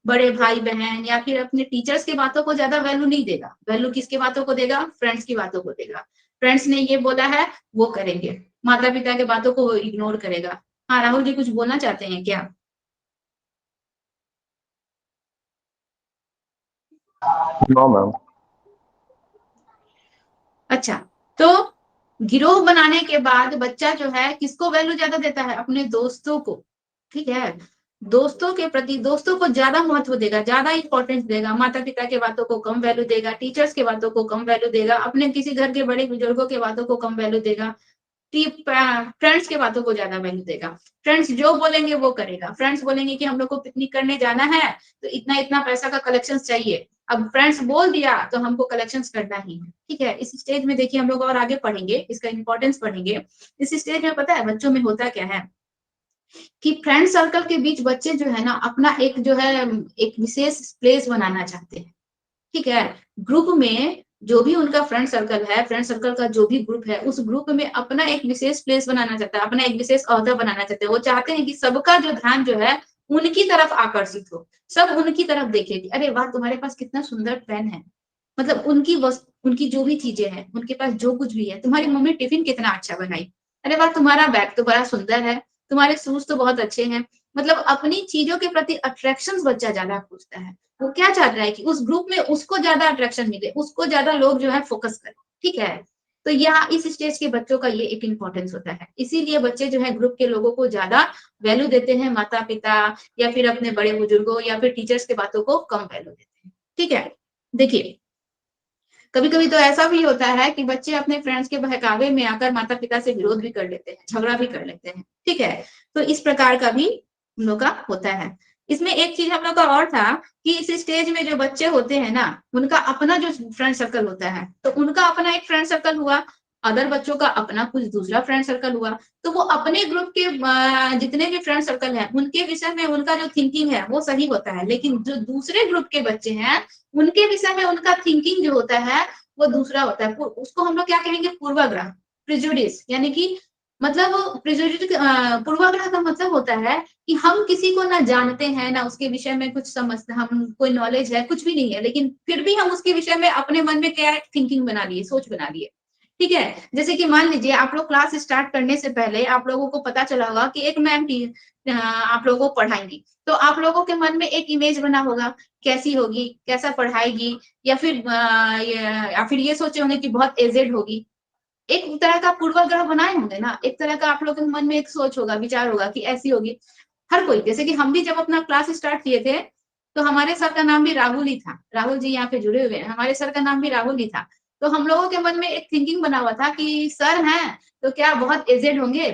बड़े भाई बहन या फिर अपने टीचर्स की बातों को ज्यादा वैल्यू नहीं देगा। वैल्यू किसकी बातों को देगा? फ्रेंड्स की बातों को देगा। फ्रेंड्स ने ये बोला है वो करेंगे, माता पिता के बातों को वो इग्नोर करेगा। हाँ राहुल जी कुछ बोलना चाहते हैं क्या? No ma'am. अच्छा, तो गिरोह बनाने के बाद बच्चा जो है किसको वैल्यू ज्यादा देता है? अपने दोस्तों को, ठीक है, दोस्तों के प्रति, दोस्तों को ज्यादा महत्व देगा, ज्यादा इंपॉर्टेंस देगा। माता पिता के बातों को कम वैल्यू देगा, टीचर्स के बातों को कम वैल्यू देगा, अपने किसी घर के बड़े बुजुर्गों के बातों को कम वैल्यू देगा, फ्रेंड्स के बातों को ज्यादा वैल्यू देगा। फ्रेंड्स जो बोलेंगे वो करेगा। फ्रेंड्स बोलेंगे कि हम लोग को पिकनिक करने जाना है तो इतना इतना पैसा का कलेक्शन चाहिए, अब फ्रेंड्स बोल दिया तो हमको कलेक्शंस करना ही है, ठीक है। इस स्टेज में देखिए हम लोग और आगे पढ़ेंगे, इसका इंपॉर्टेंस पढ़ेंगे। इस स्टेज में पता है बच्चों में होता क्या है कि फ्रेंड सर्कल के बीच बच्चे जो है ना अपना एक जो है एक विशेष प्लेस बनाना चाहते हैं, ठीक है। ग्रुप में जो भी उनका फ्रेंड सर्कल है, फ्रेंड सर्कल का जो भी ग्रुप है, उस ग्रुप में अपना एक विशेष प्लेस बनाना चाहता है, अपना एक विशेष ओहदा बनाना चाहते हैं। वो चाहते हैं कि सबका जो ध्यान जो है उनकी तरफ आकर्षित हो, सब उनकी तरफ देखे कि अरे वाह तुम्हारे पास कितना सुंदर पेन है, मतलब उनकी जो भी चीजें हैं, उनके पास जो कुछ भी है, तुम्हारी मम्मी टिफिन कितना अच्छा बनाई, अरे वाह तुम्हारा बैग तो बड़ा सुंदर है, तुम्हारे शूज तो बहुत अच्छे हैं। मतलब अपनी चीजों के प्रति अट्रैक्शन बच्चा ज्यादा खोजता है। वो क्या चाहता है कि उस ग्रुप में उसको ज्यादा अट्रैक्शन मिले, उसको ज्यादा लोग जो है फोकस करें, ठीक है। तो यहाँ इस स्टेज के बच्चों का ये एक इंपॉर्टेंस होता है, इसीलिए बच्चे जो है ग्रुप के लोगों को ज्यादा वैल्यू देते हैं, माता पिता या फिर अपने बड़े बुजुर्गों या फिर टीचर्स के बातों को कम वैल्यू देते हैं, ठीक है। देखिए कभी कभी तो ऐसा भी होता है कि बच्चे अपने फ्रेंड्स के बहकावे में आकर माता पिता से विरोध भी कर लेते हैं, झगड़ा भी कर लेते हैं, ठीक है। तो इस प्रकार का भी हम लोग का होता है। इसमें एक चीज हम लोग का और था कि इस स्टेज में जो बच्चे होते हैं ना, उनका अपना जो फ्रेंड सर्कल होता है, तो उनका अपना एक फ्रेंड सर्कल हुआ, अदर बच्चों का अपना कुछ दूसरा फ्रेंड सर्कल हुआ। तो वो अपने ग्रुप के जितने भी फ्रेंड सर्कल हैं उनके विषय में उनका जो थिंकिंग है वो सही होता है, लेकिन जो दूसरे ग्रुप के बच्चे हैं उनके विषय में उनका थिंकिंग जो होता है वो दूसरा होता है। उसको हम लोग क्या कहेंगे? पूर्वाग्रह, प्रिजुडिस, यानी कि मतलब प्रिजुडिस, पूर्वाग्रह का मतलब होता है कि हम किसी को ना जानते हैं ना उसके विषय में कुछ समझते, हम कोई नॉलेज है कुछ भी नहीं है, लेकिन फिर भी हम उसके विषय में अपने मन में क्या थिंकिंग बना लिए, सोच बना लिए, ठीक है। जैसे कि मान लीजिए आप लोग क्लास स्टार्ट करने से पहले आप लोगों को पता चला होगा कि एक मैम आप लोगों को पढ़ाएंगी, तो आप लोगों के मन में एक इमेज बना होगा कैसी होगी, कैसा पढ़ाएगी, या फिर ये सोचे होंगे कि बहुत एजेड होगी। एक तरह का पूर्वाग्रह बनाए होंगे ना, एक तरह का आप लोगों के मन में एक सोच होगा, विचार होगा कि ऐसी होगी। हर कोई, जैसे कि हम भी जब अपना क्लास स्टार्ट किए थे तो हमारे सर का नाम भी राहुल ही था, राहुल जी यहाँ पे जुड़े हुए हैं, हमारे सर का नाम भी राहुल ही था। तो हम लोगों के मन में एक थिंकिंग बना हुआ था कि सर हैं तो क्या बहुत एजेड होंगे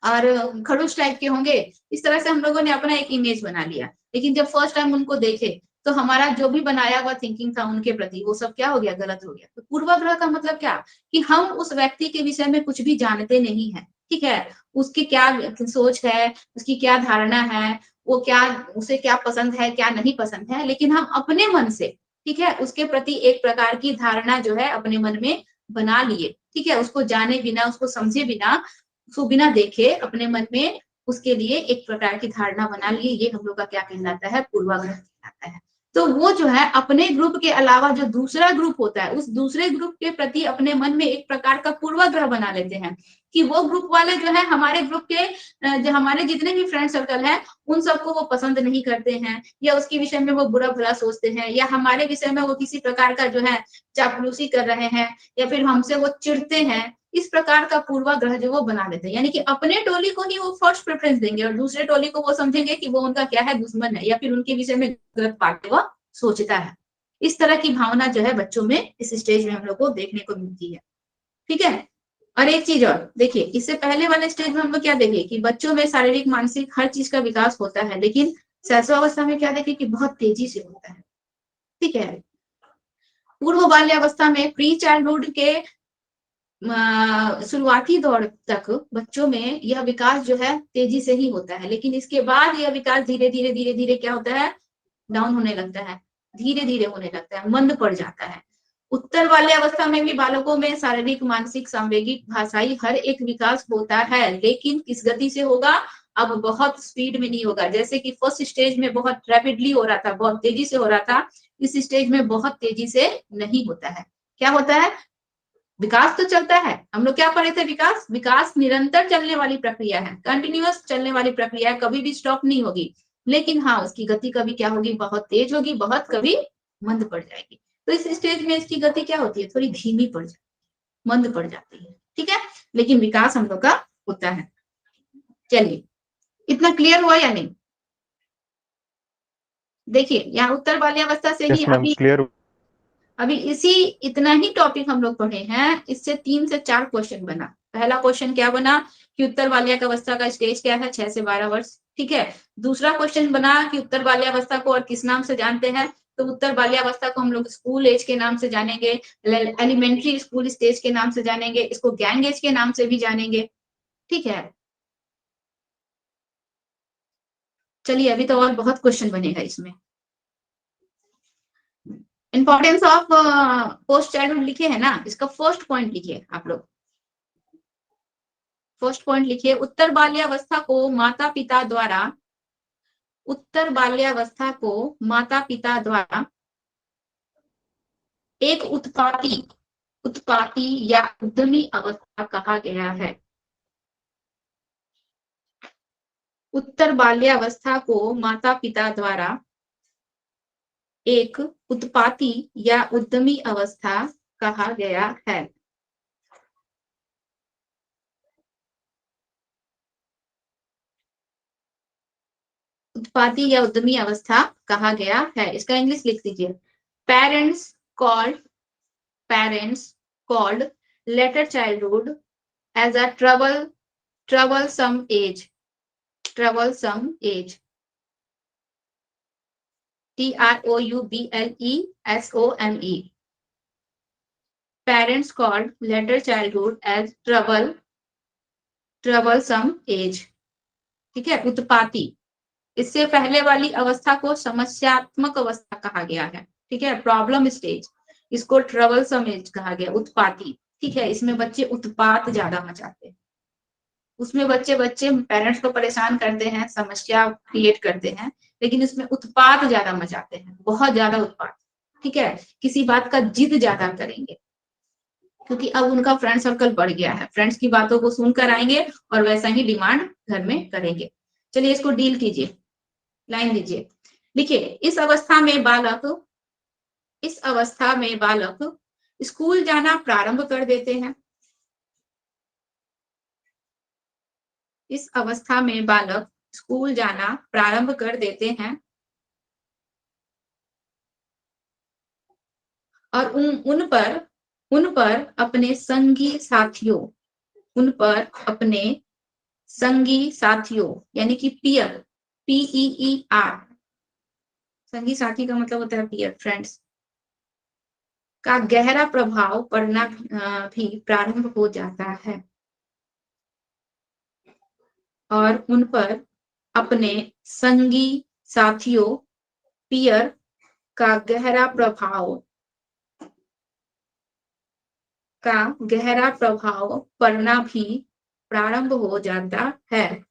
और खड़ूस टाइप के होंगे, इस तरह से हम लोगों ने अपना एक इमेज बना लिया। लेकिन जब फर्स्ट टाइम उनको देखे तो हमारा जो भी बनाया हुआ थिंकिंग था उनके प्रति वो सब क्या हो गया? गलत हो गया। तो पूर्वाग्रह का मतलब क्या कि हम उस व्यक्ति के विषय में कुछ भी जानते नहीं है, ठीक है। उसकी क्या सोच है, उसकी क्या धारणा है, वो क्या, उसे क्या पसंद है क्या नहीं पसंद है, लेकिन हम अपने मन से, ठीक है, उसके प्रति एक प्रकार की धारणा जो है अपने मन में बना लिए, ठीक है। उसको जाने बिना, उसको समझे बिना, उसको बिना देखे अपने मन में उसके लिए एक प्रकार की धारणा बना लिए, ये हम लोग का क्या कहलाता है? पूर्वाग्रह कहलाता है। तो वो जो है अपने ग्रुप के अलावा जो दूसरा ग्रुप होता है उस दूसरे ग्रुप के प्रति अपने मन में एक प्रकार का पूर्वाग्रह बना लेते हैं कि वो ग्रुप वाले जो है हमारे ग्रुप के जो हमारे जितने भी फ्रेंड सर्कल है उन सबको वो पसंद नहीं करते हैं, या उसके विषय में वो बुरा भला सोचते हैं, या हमारे विषय में वो किसी प्रकार का जो है चापलूसी कर रहे हैं, या फिर हमसे वो चिढ़ते हैं। इस प्रकार का पूर्वाग्रह जो वो बना लेते हैं, यानी कि अपने टोली को ही वो फर्स्ट प्रेफरेंस देंगे और दूसरे टोली को वो समझेंगे कि वो उनका क्या है? दुश्मन है, या फिर उनके विषय में गलत बातें वो सोचता है। इस तरह की भावना जो है बच्चों में इस स्टेज में हम लोग को देखने को मिलती है, ठीक है। और एक चीज और देखिए, इससे पहले वाले स्टेज में हम लोग क्या देखे कि बच्चों में शारीरिक मानसिक हर चीज का विकास होता है, लेकिन शैशवावस्था में क्या देखें कि बहुत तेजी से होता है, ठीक है। पूर्व बाल्यावस्था में प्री चाइल्डहुड के शुरुआती दौर तक बच्चों में यह विकास जो है तेजी से ही होता है, लेकिन इसके बाद यह विकास धीरे धीरे क्या होता है, डाउन होने लगता है, धीरे धीरे होने लगता है, मंद पड़ जाता है। उत्तर बाल्यावस्था में भी बालकों में शारीरिक, मानसिक, सांवेगिक, भाषाई हर एक विकास होता है, लेकिन किस गति से होगा, अब बहुत स्पीड में नहीं होगा। जैसे कि फर्स्ट स्टेज में बहुत रैपिडली हो रहा था, बहुत तेजी से हो रहा था, इस स्टेज में बहुत तेजी से नहीं होता है। क्या होता है, विकास तो चलता है, हम लोग क्या पढ़े थे, विकास निरंतर चलने वाली प्रक्रिया है, कंटिन्यूअस चलने वाली प्रक्रिया है, कभी भी स्टॉप नहीं होगी। लेकिन हाँ, उसकी गति कभी क्या होगी, बहुत तेज होगी, बहुत कभी मंद पड़ जाएगी। तो इस स्टेज में इसकी गति क्या होती है, थोड़ी धीमी पड़ जाती है, मंद पड़ जाती है, ठीक है। लेकिन विकास हम लोग का होता है। चलिए, इतना क्लियर हुआ या नहीं? देखिए, यहाँ उत्तर बाल्यावस्था से ही यस मैम, क्लियर। अभी इसी इतना ही टॉपिक हम लोग पढ़े हैं, इससे 3 से 4 क्वेश्चन बना। पहला क्वेश्चन क्या बना कि उत्तर बाल्यावस्था का स्टेज क्या है, 6 से 12 वर्ष, ठीक है। दूसरा क्वेश्चन बना कि उत्तर बाल्यावस्था को और किस नाम से जानते हैं, तो उत्तर बाल्यावस्था को हम लोग स्कूल एज के नाम से जानेंगे, एलिमेंट्री स्कूल स्टेज के नाम से जानेंगे, इसको गैंग एज के नाम से भी जानेंगे, ठीक है। चलिए, अभी तो और बहुत क्वेश्चन बनेगा इसमें। इंपॉर्टेंस ऑफ पोस्ट चाइल्डहुड लिखे है ना, इसका फर्स्ट पॉइंट लिखिए आप लोग। फर्स्ट पॉइंट लिखिए, उत्तर बाल्यावस्था को माता पिता द्वारा एक उत्पाती या उद्यमी अवस्था कहा गया है। उत्तर बाल्यावस्था को माता पिता द्वारा एक उत्पाती या उद्यमी अवस्था कहा गया है। उत्पाती या उद्यमी अवस्था कहा गया है, इसका इंग्लिश लिख दीजिए। Parents called later childhood as a troublesome age, TROUBLESOME, parents called later childhood as troublesome age, ठीक है। उत्पाती, इससे पहले वाली अवस्था को समस्यात्मक अवस्था कहा गया है, ठीक है, प्रॉब्लम स्टेज, इसको ट्रबलसम एज कहा गया, उत्पाती, ठीक है। इसमें बच्चे उत्पात ज्यादा मचाते हैं, उसमें बच्चे पेरेंट्स को परेशान करते हैं, समस्या क्रिएट करते हैं, लेकिन इसमें उत्पात ज्यादा मचाते हैं, बहुत ज्यादा उत्पात, ठीक है। किसी बात का जिद ज्यादा करेंगे, क्योंकि अब उनका फ्रेंड सर्कल बढ़ गया है, फ्रेंड्स की बातों को सुनकर आएंगे और वैसा ही डिमांड घर में करेंगे। चलिए, इसको डील कीजिए, लाइन दीजिए, देखिए। इस अवस्था में बालक स्कूल जाना प्रारंभ कर देते हैं। इस अवस्था में बालक स्कूल जाना प्रारंभ कर देते हैं और उन पर अपने संगी साथियों यानी कि पीयर, PEER, संगी साथी का मतलब होता है पीयर, फ्रेंड्स, का गहरा प्रभाव पड़ना भी प्रारंभ हो जाता है और उन पर अपने संगी साथियों, पीयर, का गहरा प्रभाव पड़ना भी प्रारंभ हो जाता है।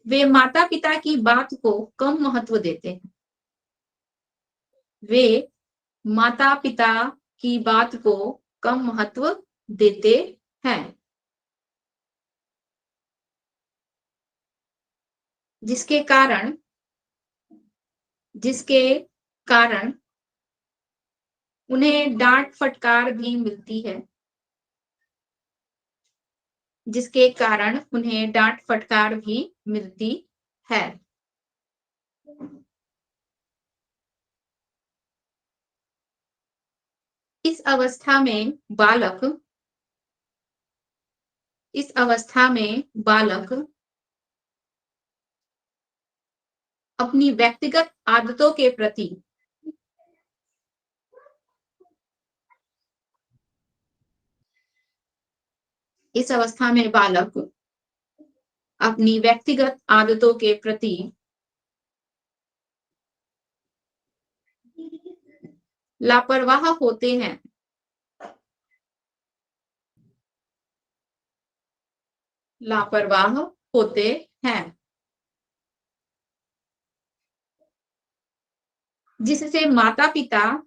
वे माता पिता की बात को कम महत्व देते हैं। वे माता पिता की बात को कम महत्व देते हैं, जिसके कारण उन्हें डांट फटकार भी मिलती है। जिसके कारण उन्हें डांट फटकार भी मिलती है। इस अवस्था में बालक इस अवस्था में बालक अपनी व्यक्तिगत आदतों के प्रति इस अवस्था में बालक अपनी व्यक्तिगत आदतों के प्रति लापरवाह होते हैं। लापरवाह होते हैं, जिससे माता पिता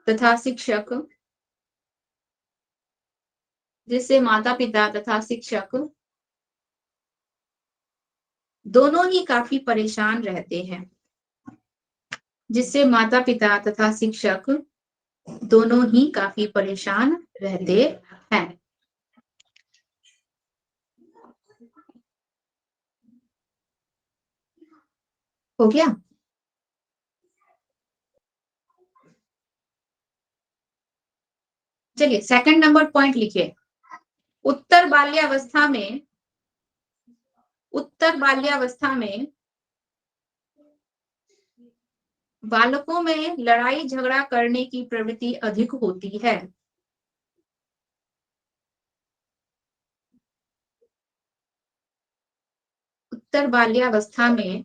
तथा शिक्षक दोनों ही काफी परेशान रहते हैं। जिससे माता पिता तथा शिक्षक दोनों ही काफी परेशान रहते हैं। हो गया? चलिए सेकंड नंबर पॉइंट लिखिए। उत्तर बाल्यावस्था में बालकों में लड़ाई झगड़ा करने की प्रवृत्ति अधिक होती है। उत्तर बाल्यावस्था में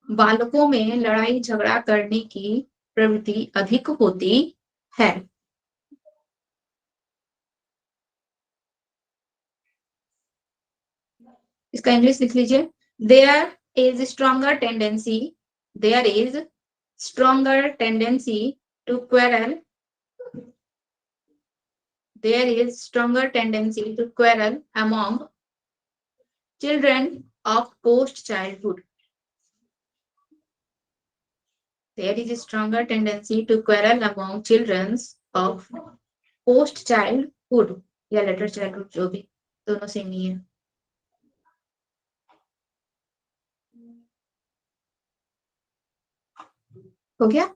बालकों में लड़ाई झगड़ा करने की प्रवृत्ति अधिक होती है। इसका इंग्लिश लिख लीजिए। There is stronger tendency to quarrel. There is stronger tendency to quarrel among children of post childhood. There is a stronger tendency to quarrel among children of post childhood या later childhood, जो भी, दोनों सेम ही है। हो गया?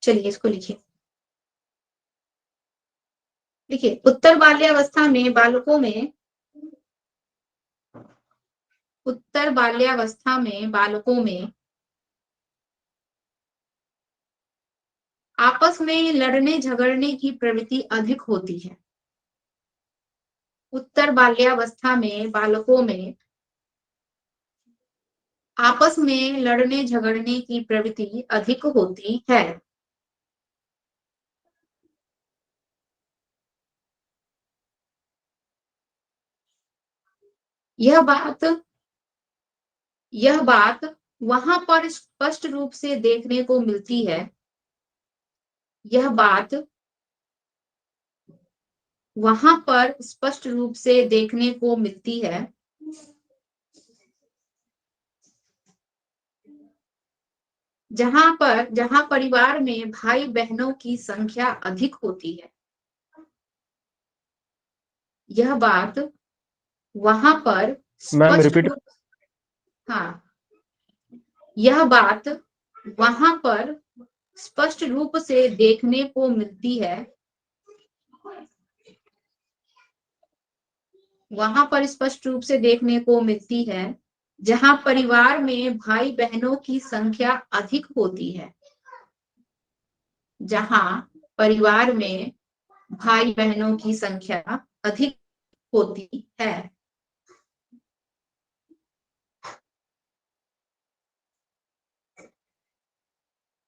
चलिए इसको लिखिए। देखिए, उत्तर बाल्यावस्था में बालकों में आपस में लड़ने झगड़ने की प्रवृत्ति अधिक होती है। उत्तर बाल्यावस्था में बालकों में आपस में लड़ने झगड़ने की प्रवृत्ति अधिक होती है। यह बात वहां पर स्पष्ट रूप से देखने को मिलती है। यह बात वहां पर स्पष्ट रूप से देखने को मिलती है जहां परिवार में भाई बहनों की संख्या अधिक होती है। यह बात वहां पर मैम स्पष्ट रिपीट। हाँ, यह बात वहां पर स्पष्ट रूप से देखने को मिलती है। वहां पर स्पष्ट रूप से देखने को मिलती है जहां परिवार में भाई बहनों की संख्या अधिक होती है। जहां परिवार में भाई बहनों की संख्या अधिक होती है।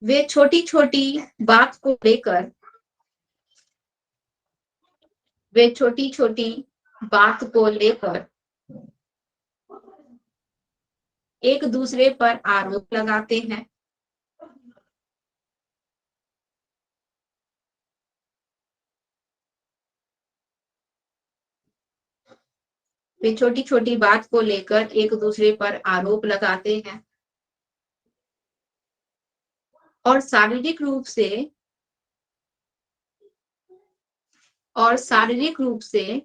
वे छोटी छोटी बात को लेकर एक दूसरे पर आरोप लगाते हैं। वे छोटी छोटी बात को लेकर एक दूसरे पर आरोप लगाते हैं और शारीरिक रूप से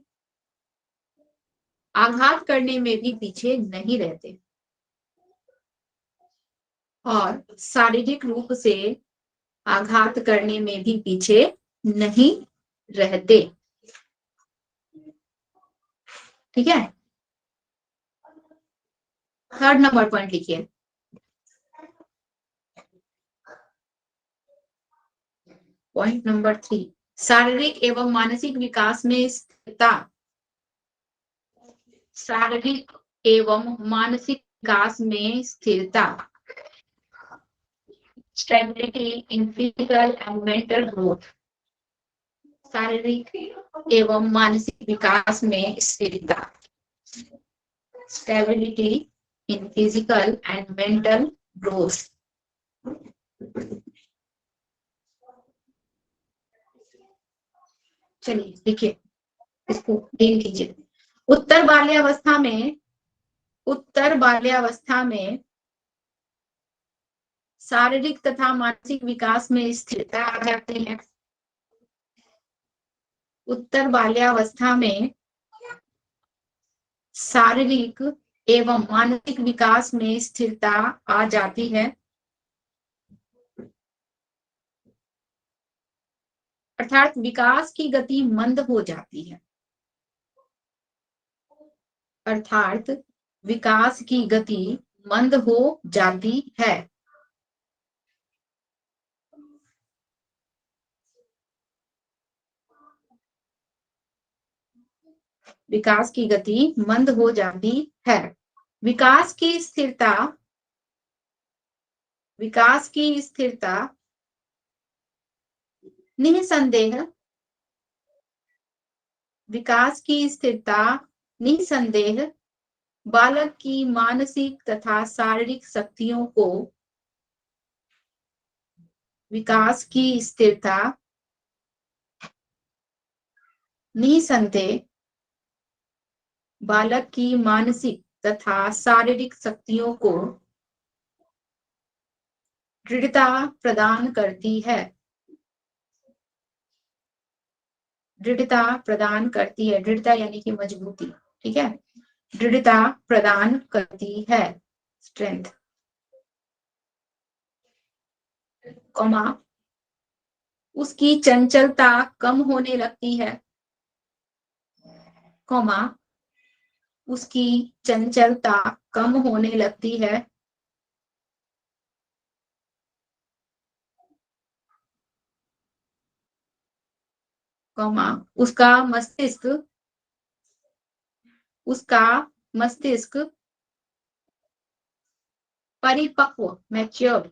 आघात करने में भी पीछे नहीं रहते। और शारीरिक रूप से आघात करने में भी पीछे नहीं रहते। ठीक है, थर्ड नंबर पॉइंट लिखिए। पॉइंट नंबर 3, शारीरिक एवं मानसिक विकास में स्थिरता। शारीरिक एवं मानसिक विकास में स्थिरता, stability in physical and mental growth. शारीरिक एवं मानसिक विकास में स्थिरता, stability in physical and mental growth. चलिए देखिए, इसको डील कीजिए। उत्तर बाल्यावस्था में शारीरिक तथा मानसिक विकास में स्थिरता आ जाती है। उत्तर बाल्यावस्था में शारीरिक एवं मानसिक विकास में स्थिरता आ जाती है, अर्थात विकास की गति मंद हो जाती है। अर्थात विकास की गति मंद हो जाती है। विकास की गति मंद हो जाती है। विकास की स्थिरता निसंदेह, विकास की स्थिरता निसंदेह बालक की मानसिक तथा शारीरिक शक्तियों को, विकास की स्थिरता निसंदेह बालक की मानसिक तथा शारीरिक शक्तियों को दृढ़ता प्रदान करती है। दृढ़ता प्रदान करती है, दृढ़ता यानी कि मजबूती। ठीक है, दृढ़ता प्रदान करती है, स्ट्रेंथ। कॉमा, उसकी चंचलता कम होने लगती है। कॉमा, उसकी चंचलता कम होने लगती है। कॉमा, उसका मस्तिष्क परिपक्व, मैच्योर।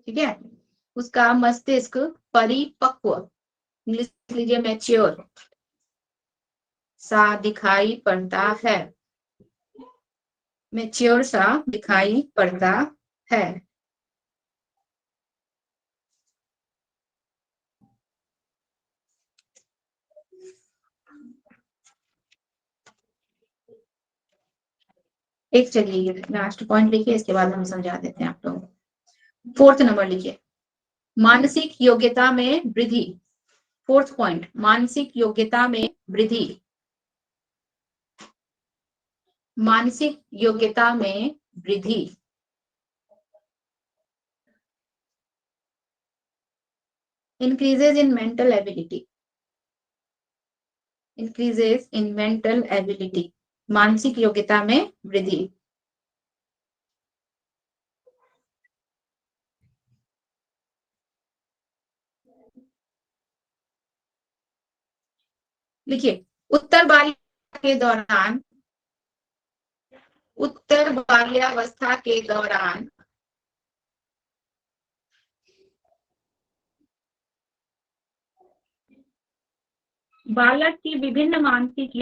ठीक है, उसका मस्तिष्क परिपक्व, इंग्लिश लीजिए मैच्योर सा दिखाई पड़ता है। मैच्योर सा दिखाई पड़ता है। एक चलिए लास्ट पॉइंट लिखिए, इसके बाद हम समझा देते हैं आप लोगों को। फोर्थ नंबर लिखिए, मानसिक योग्यता में वृद्धि। फोर्थ पॉइंट, मानसिक योग्यता में वृद्धि। मानसिक योग्यता में वृद्धि। Increases in mental ability. Increases in mental ability, मानसिक योग्यता में वृद्धि। लिखिए, उत्तर बाल्यावस्था के दौरान बालक की विभिन्न मानसिक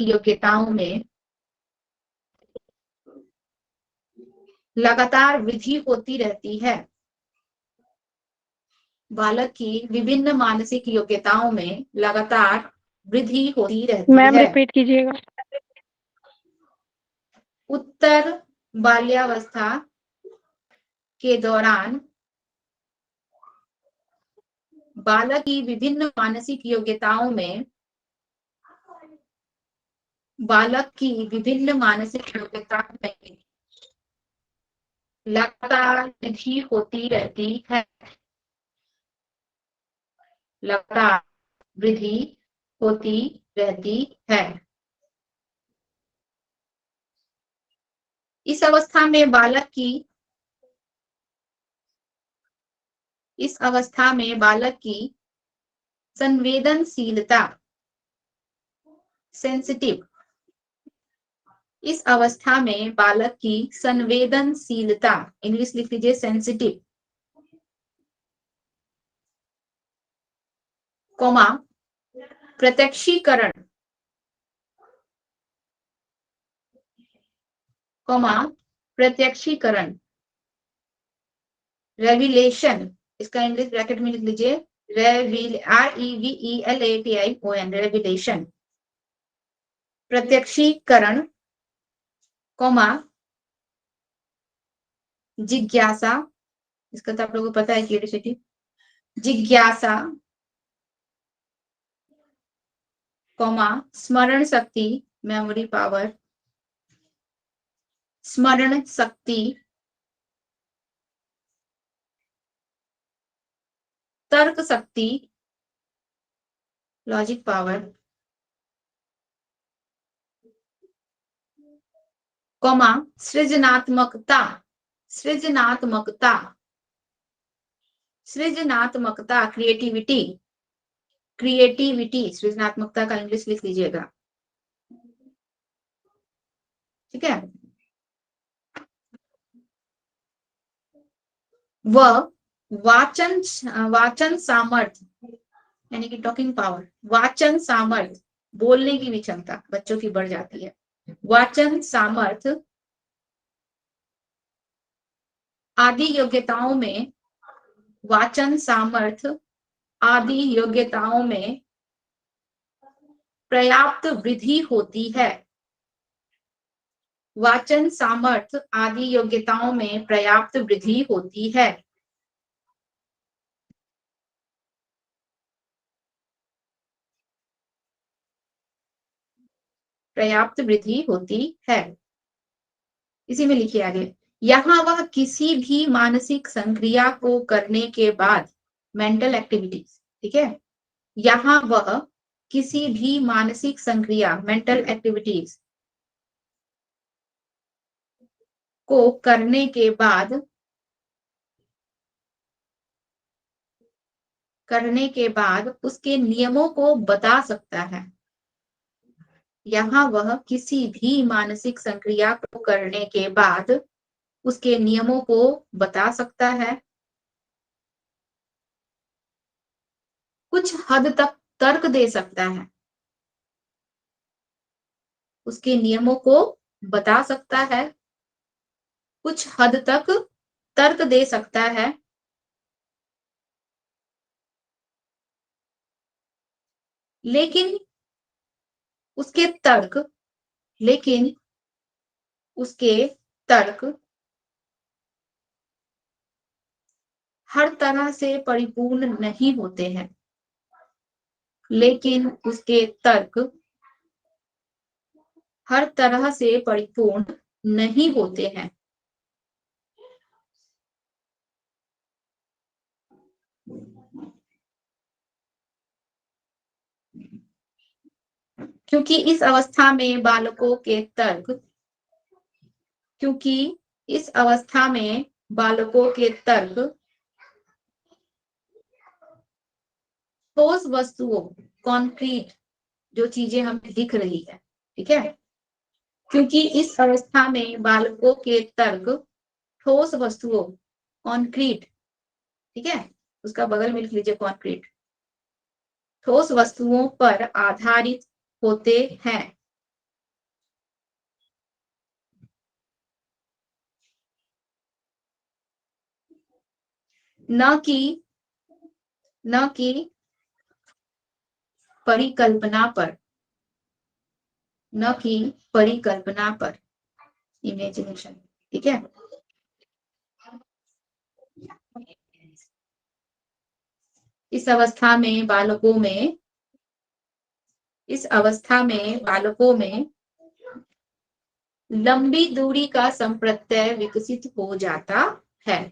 योग्यताओं में लगातार वृद्धि होती रहती है। बालक की विभिन्न मानसिक योग्यताओं में लगातार वृद्धि होती रहती मैम है। रिपीट कीजिएगा। उत्तर बाल्यावस्था के दौरान बालक की विभिन्न मानसिक योग्यताओं में बालक की विभिन्न मानसिक योग्यता में लगातार वृद्धि होती रहती है। लगातार वृद्धि होती रहती है। इस अवस्था में बालक की संवेदनशीलता, सेंसिटिव, इस अवस्था में बालक की संवेदनशीलता, इंग्लिश लिख लीजिए सेंसिटिव, कोमा प्रत्यक्षीकरण, कोमा प्रत्यक्षीकरण, रेविलेशन, इसका इंग्लिश ब्रैकेट में लिख लीजिए REVELATION, रेविलेशन, प्रत्यक्षीकरण, कोमा जिज्ञासा, इसका तो आप लोगों को पता है क्यूरियोसिटी, जिज्ञासा, कोमा स्मरण शक्ति, मेमोरी पावर, स्मरण शक्ति, तर्क शक्ति, लॉजिक पावर, कोमा सृजनात्मकता, सृजनात्मकता, सृजनात्मकता, क्रिएटिविटी, क्रिएटिविटी, सृजनात्मकता का इंग्लिश लिख लीजिएगा, ठीक है। वह वाचन सामर्थ्य, यानी कि टॉकिंग पावर, वाचन सामर्थ्य, बोलने की भी क्षमता बच्चों की बढ़ जाती है। वाचन सामर्थ्य आदि योग्यताओं में, वाचन सामर्थ्य आदि योग्यताओं में पर्याप्त वृद्धि होती है। वाचन सामर्थ्य आदि योग्यताओं में पर्याप्त वृद्धि होती है। पर्याप्त वृद्धि होती है। इसी में लिखिए आगे, यहाँ वह किसी भी मानसिक संक्रिया को करने के बाद, मेंटल एक्टिविटीज, ठीक है, यहाँ वह किसी भी मानसिक संक्रिया, मेंटल एक्टिविटीज को करने के बाद उसके नियमों को बता सकता है। यहाँ वह किसी भी मानसिक संक्रिया को करने के बाद उसके नियमों को बता सकता है, कुछ हद तक तर्क दे सकता है, उसके नियमों को बता सकता है, कुछ हद तक तर्क दे सकता है, लेकिन उसके तर्क हर तरह से परिपूर्ण नहीं होते हैं। लेकिन उसके तर्क हर तरह से परिपूर्ण नहीं होते हैं। क्योंकि इस अवस्था में बालकों के तर्क ठोस वस्तुओं, कॉन्क्रीट, जो चीजें हमें दिख रही है, ठीक है, क्योंकि इस अवस्था में बालकों के तर्क ठोस वस्तुओं, कॉन्क्रीट, ठीक है, उसका बगल में लिख लीजिए कॉन्क्रीट, ठोस वस्तुओं पर आधारित होते हैं। न कि परिकल्पना पर, इमेजिनेशन, ठीक है। इस अवस्था में बालकों में लंबी दूरी का संप्रत्यय विकसित हो जाता है।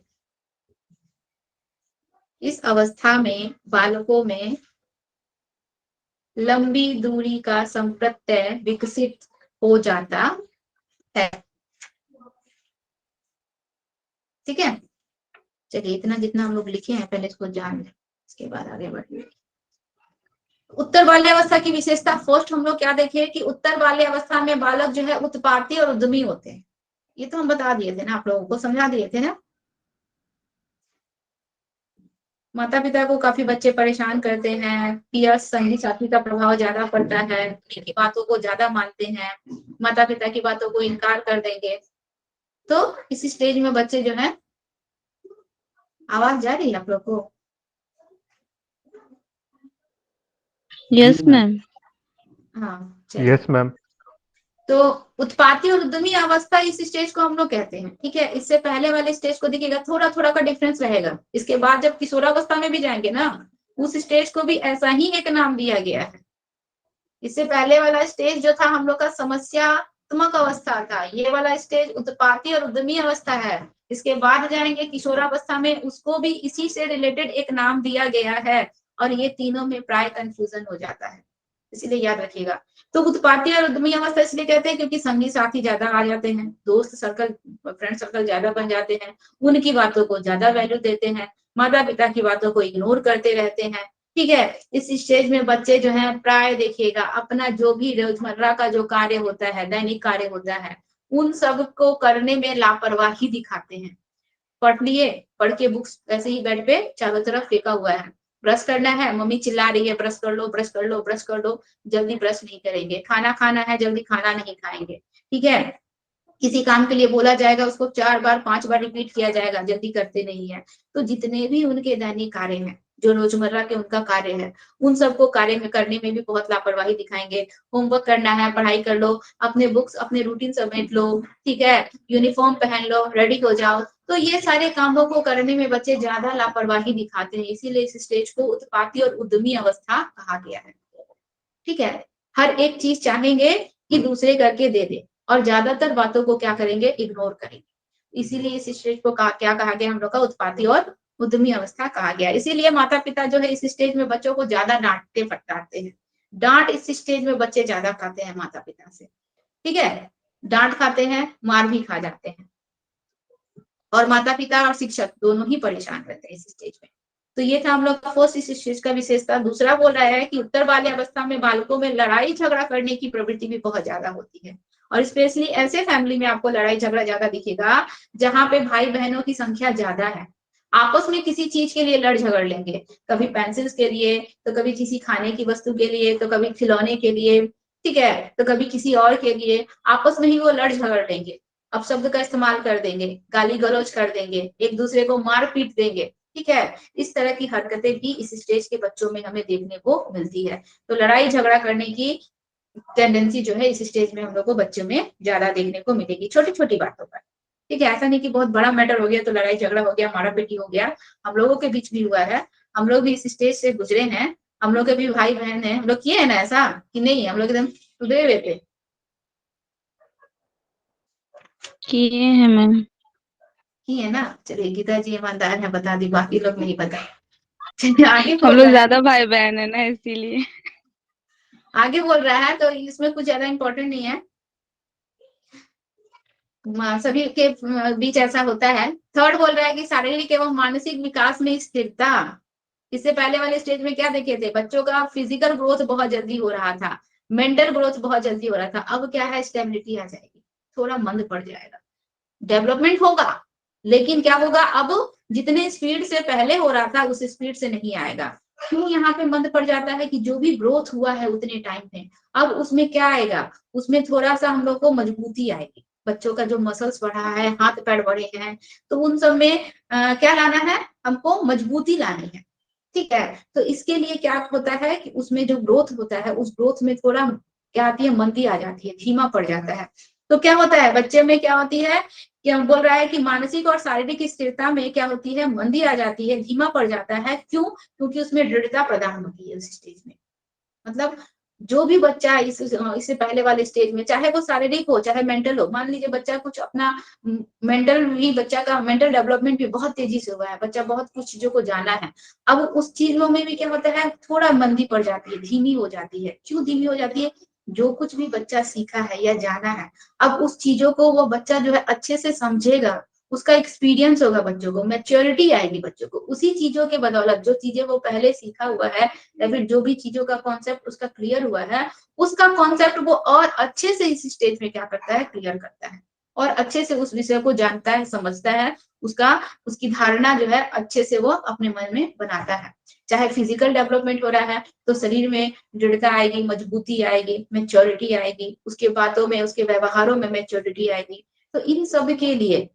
इस अवस्था में बालकों में लंबी दूरी का संप्रत्यय विकसित हो जाता है। ठीक है, चलिए इतना जितना हम लोग लिखे हैं पहले इसको जान लें, इसके बाद आगे बढ़ेंगे। उत्तर बाल्यावस्था की विशेषता, फर्स्ट हम लोग क्या देखे कि उत्तर बाल्यावस्था में बालक जो है उत्पाती और उद्यमी होते हैं। ये तो हम बता दिए थे ना, आप लोगों को समझा दिए थे ना। माता पिता को काफी बच्चे परेशान करते हैं, पियर्स संगी साथी का प्रभाव ज्यादा पड़ता है, उनकी बातों को ज्यादा मानते हैं, माता पिता की बातों को इनकार कर देंगे। तो इसी स्टेज में बच्चे जो है, आवाज जा रही है आप लोग को? Yes ma'am. हाँ चलिए। Yes ma'am. तो उत्पाती और उद्यमी अवस्था इस स्टेज को हम लोग कहते हैं। ठीक है, इससे पहले वाले स्टेज को देखिएगा, थोड़ा थोड़ा का डिफरेंस रहेगा। इसके बाद जब किशोरावस्था में भी जाएंगे ना, उस स्टेज को भी ऐसा ही एक नाम दिया गया है। इससे पहले वाला स्टेज जो था हम लोग का समस्यात्मक अवस्था था, ये वाला स्टेज उत्पाती और उद्यमी अवस्था है। इसके बाद जाएंगे किशोरावस्था में, उसको भी इसी से रिलेटेड एक नाम दिया गया है, और ये तीनों में प्राय कंफ्यूजन हो जाता है, इसलिए याद रखिएगा। तो उत्पाती और उद्यमी अवस्था इसलिए कहते हैं क्योंकि संगी साथी ज्यादा आ जाते हैं, दोस्त सर्कल, फ्रेंड सर्कल ज्यादा बन जाते हैं, उनकी बातों को ज्यादा वैल्यू देते हैं, माता पिता की बातों को इग्नोर करते रहते हैं। ठीक है, इस स्टेज में बच्चे जो है प्राय देखिएगा अपना जो भी रोजमर्रा का जो कार्य होता है, दैनिक कार्य होता है, उन सब को करने में लापरवाही दिखाते हैं। पढ़ लिए, पढ़ के बुक्स ऐसे ही बेड पे चारों तरफ फेंका हुआ है। ब्रश करना है, मम्मी चिल्ला रही है ब्रश कर लो ब्रश कर लो ब्रश कर लो, जल्दी ब्रश नहीं करेंगे। खाना खाना है, जल्दी खाना नहीं खाएंगे। ठीक है, किसी काम के लिए बोला जाएगा, उसको 4 बार 5 बार रिपीट किया जाएगा, जल्दी करते नहीं है। तो जितने भी उनके दैनिक कार्य हैं, जो रोजमर्रा के उनका कार्य है, उन सबको कार्य में करने में भी बहुत लापरवाही दिखाएंगे। होमवर्क करना है, पढ़ाई कर लो, अपने बुक्स अपने रूटीन समेट लो, ठीक है, यूनिफॉर्म पहन लो, रेडी हो जाओ। तो ये सारे कामों को करने में बच्चे ज्यादा लापरवाही दिखाते हैं, इसीलिए इस स्टेज को उत्पाती और उद्यमी अवस्था कहा गया है। ठीक है, हर एक चीज चाहेंगे कि दूसरे करके दे दे, और ज्यादातर बातों को क्या करेंगे, इग्नोर करेंगे। इसीलिए इस स्टेज को क्या कहा गया हम लोग का, उत्पाती और उद्यमी अवस्था कहा गया। इसीलिए माता पिता जो है इस स्टेज में बच्चों को ज्यादा डांटते फटकारते हैं। डांट इस स्टेज में बच्चे ज्यादा खाते हैं माता पिता से। ठीक है, डांट खाते हैं, मार भी खा जाते हैं, और माता पिता और शिक्षक दोनों ही परेशान रहते हैं इस स्टेज में। तो ये था हम लोग का फर्स्ट इस चीज का विशेषता। दूसरा बोल रहा है कि उत्तर बाल्यावस्था में बालकों में लड़ाई झगड़ा करने की प्रवृत्ति भी बहुत ज्यादा होती है, और स्पेशली ऐसे फैमिली में आपको लड़ाई झगड़ा ज्यादा दिखेगा जहां पे भाई बहनों की संख्या ज्यादा है। आपस में किसी चीज के लिए लड़ झगड़ लेंगे, कभी पेंसिल्स के लिए, तो कभी किसी खाने की वस्तु के लिए, तो कभी खिलौने के लिए, ठीक है, तो कभी किसी और के लिए, आपस में ही वो लड़ झगड़ लेंगे। अब शब्द का इस्तेमाल कर देंगे, गाली गलौज कर देंगे, एक दूसरे को मार पीट देंगे। ठीक है, इस तरह की हरकतें भी इस स्टेज के बच्चों में हमें देखने को मिलती है। तो लड़ाई झगड़ा करने की टेंडेंसी जो है इस स्टेज में हम लोग को बच्चों में ज्यादा देखने को मिलेगी, छोटी छोटी बातों पर। ठीक है, ऐसा नहीं कि बहुत बड़ा मैटर हो गया तो लड़ाई झगड़ा हो गया, मारा पीटी हो गया। हम लोगों के बीच भी हुआ है, हम लोग भी इस स्टेज से गुजरे हैं, हम लोग के भी भाई बहन है, हम लोग किए हैं ना ऐसा कि नहीं, हम लोग एकदम सुधरे हुए थे। किए हैं मैम। किए ना, चलिए गीता जी ईमानदार है, बता दी, बाकी लोग नहीं पता। चलिए आगे हम बोल लोग रहा है, ज्यादा भाई बहन है ना, इसीलिए। आगे बोल रहा है, तो इसमें कुछ ज्यादा इंपॉर्टेंट नहीं है, सभी के बीच ऐसा होता है। थर्ड बोल रहा है कि शारीरिक एवं मानसिक विकास में स्थिरता। इससे पहले वाले स्टेज में क्या देखे थे, बच्चों का फिजिकल ग्रोथ बहुत जल्दी हो रहा था, मेंटल ग्रोथ बहुत जल्दी हो रहा था। अब क्या है, स्टेबिलिटी आ जाएगी, थोड़ा मंद पड़ जाएगा, डेवलपमेंट होगा, लेकिन क्या होगा, अब जितने स्पीड से पहले हो रहा था उस स्पीड से नहीं आएगा। क्यों यहाँ पे मंद पड़ जाता है कि जो भी ग्रोथ हुआ है उतने टाइम में, अब उसमें क्या आएगा, उसमें थोड़ा सा हम लोग को मजबूती आएगी। बच्चों का जो मसल्स बढ़ा है, हाथ पैर बढ़े हैं, तो उन सब में क्या लाना है, हमको मजबूती लानी है। ठीक है, तो इसके लिए क्या होता है कि उसमें जो ग्रोथ होता है, उस ग्रोथ में थोड़ा क्या आती है, मंदी आ जाती है, धीमा पड़ जाता है। तो क्या होता है बच्चे में, क्या होती है कि हम बोल रहा है कि मानसिक और शारीरिक स्थिरता में क्या होती है, मंदी आ जाती है, धीमा पड़ जाता है। क्यों, क्योंकि उसमें दृढ़ता प्रदान होती है उस स्टेज में। मतलब जो भी बच्चा इससे पहले वाले स्टेज में, चाहे वो शारीरिक हो चाहे मेंटल हो, मान लीजिए बच्चा कुछ अपना मेंटल भी, बच्चा का मेंटल डेवलपमेंट भी बहुत तेजी से हुआ है, बच्चा बहुत कुछ चीजों को जाना है, अब उस चीजों में भी क्या होता है, थोड़ा मंदी पड़ जाती है, धीमी हो जाती है। क्यों धीमी हो जाती है? जो कुछ भी बच्चा सीखा है या जाना है, अब उस चीजों को वो बच्चा जो है अच्छे से समझेगा, उसका एक्सपीरियंस होगा, बच्चों को मैच्योरिटी आएगी, बच्चों को उसी चीजों के बदौलत, जो चीजें वो पहले सीखा हुआ है या फिर जो भी चीजों का कॉन्सेप्ट उसका क्लियर हुआ है, उसका कॉन्सेप्ट वो और अच्छे से इस स्टेज में क्या करता है, क्लियर करता है, और अच्छे से उस विषय को जानता है, समझता है, उसकी धारणा जो है अच्छे से वो अपने मन में बनाता है। चाहे फिजिकल डेवलपमेंट हो रहा है तो शरीर में दृढ़ता आएगी, मजबूती आएगी, मैच्योरिटी आएगी, उसके बातों में, उसके व्यवहारों में मैच्योरिटी आएगी। तो इन सब के लिए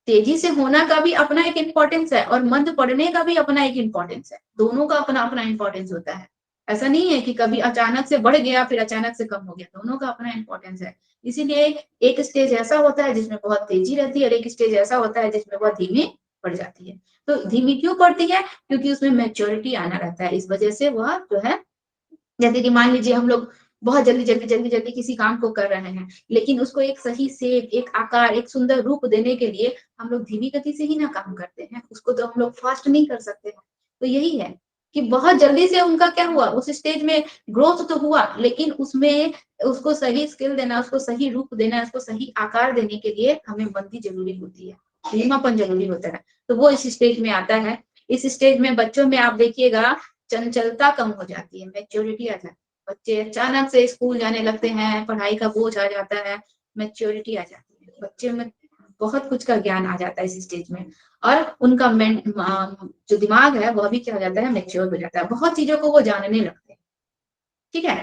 तेजी से होना का भी अपना एक इम्पोर्टेंस है और मंद पड़ने का भी अपना एक इम्पोर्टेंस है। दोनों का अपना अपना इम्पोर्टेंस होता है। ऐसा नहीं है कि कभी अचानक से बढ़ गया फिर अचानक से कम हो गया, दोनों का अपना इम्पोर्टेंस है। इसीलिए एक स्टेज ऐसा होता है जिसमें बहुत तेजी रहती है और एक स्टेज ऐसा होता है जिसमें बहुत धीमी पड़ जाती है। तो धीमी क्यों पड़ती है? क्योंकि उसमें मैच्योरिटी आना रहता है, इस वजह से वह जो है, जैसे कि मान लीजिए हम लोग बहुत जल्दी किसी काम को कर रहे हैं, लेकिन उसको एक सही शेप, एक आकार, एक सुंदर रूप देने के लिए हम लोग धीमी गति से ही ना काम करते हैं, उसको तो हम लोग फास्ट नहीं कर सकते हैं। तो यही है कि बहुत जल्दी से उनका क्या हुआ, उस स्टेज में ग्रोथ तो हुआ, लेकिन उसमें उसको सही स्किल देना, उसको सही रूप देना, उसको सही आकार देने के लिए हमें मंदी जरूरी होती है, धीमापन जरूरी होता है। तो वो इस स्टेज में आता है। इस स्टेज में बच्चों में आप देखिएगा चंचलता कम हो जाती है, मैच्योरिटी आ जाती है। बच्चे अचानक से स्कूल जाने लगते हैं, पढ़ाई का बोझ आ जाता है, मैच्योरिटी आ जाती है, बच्चे में बहुत कुछ का ज्ञान आ जाता है इस स्टेज में, और उनका जो दिमाग है वह भी क्या हो जाता है, मैच्योर हो जाता है, बहुत चीजों को वो जानने लगते हैं। ठीक है।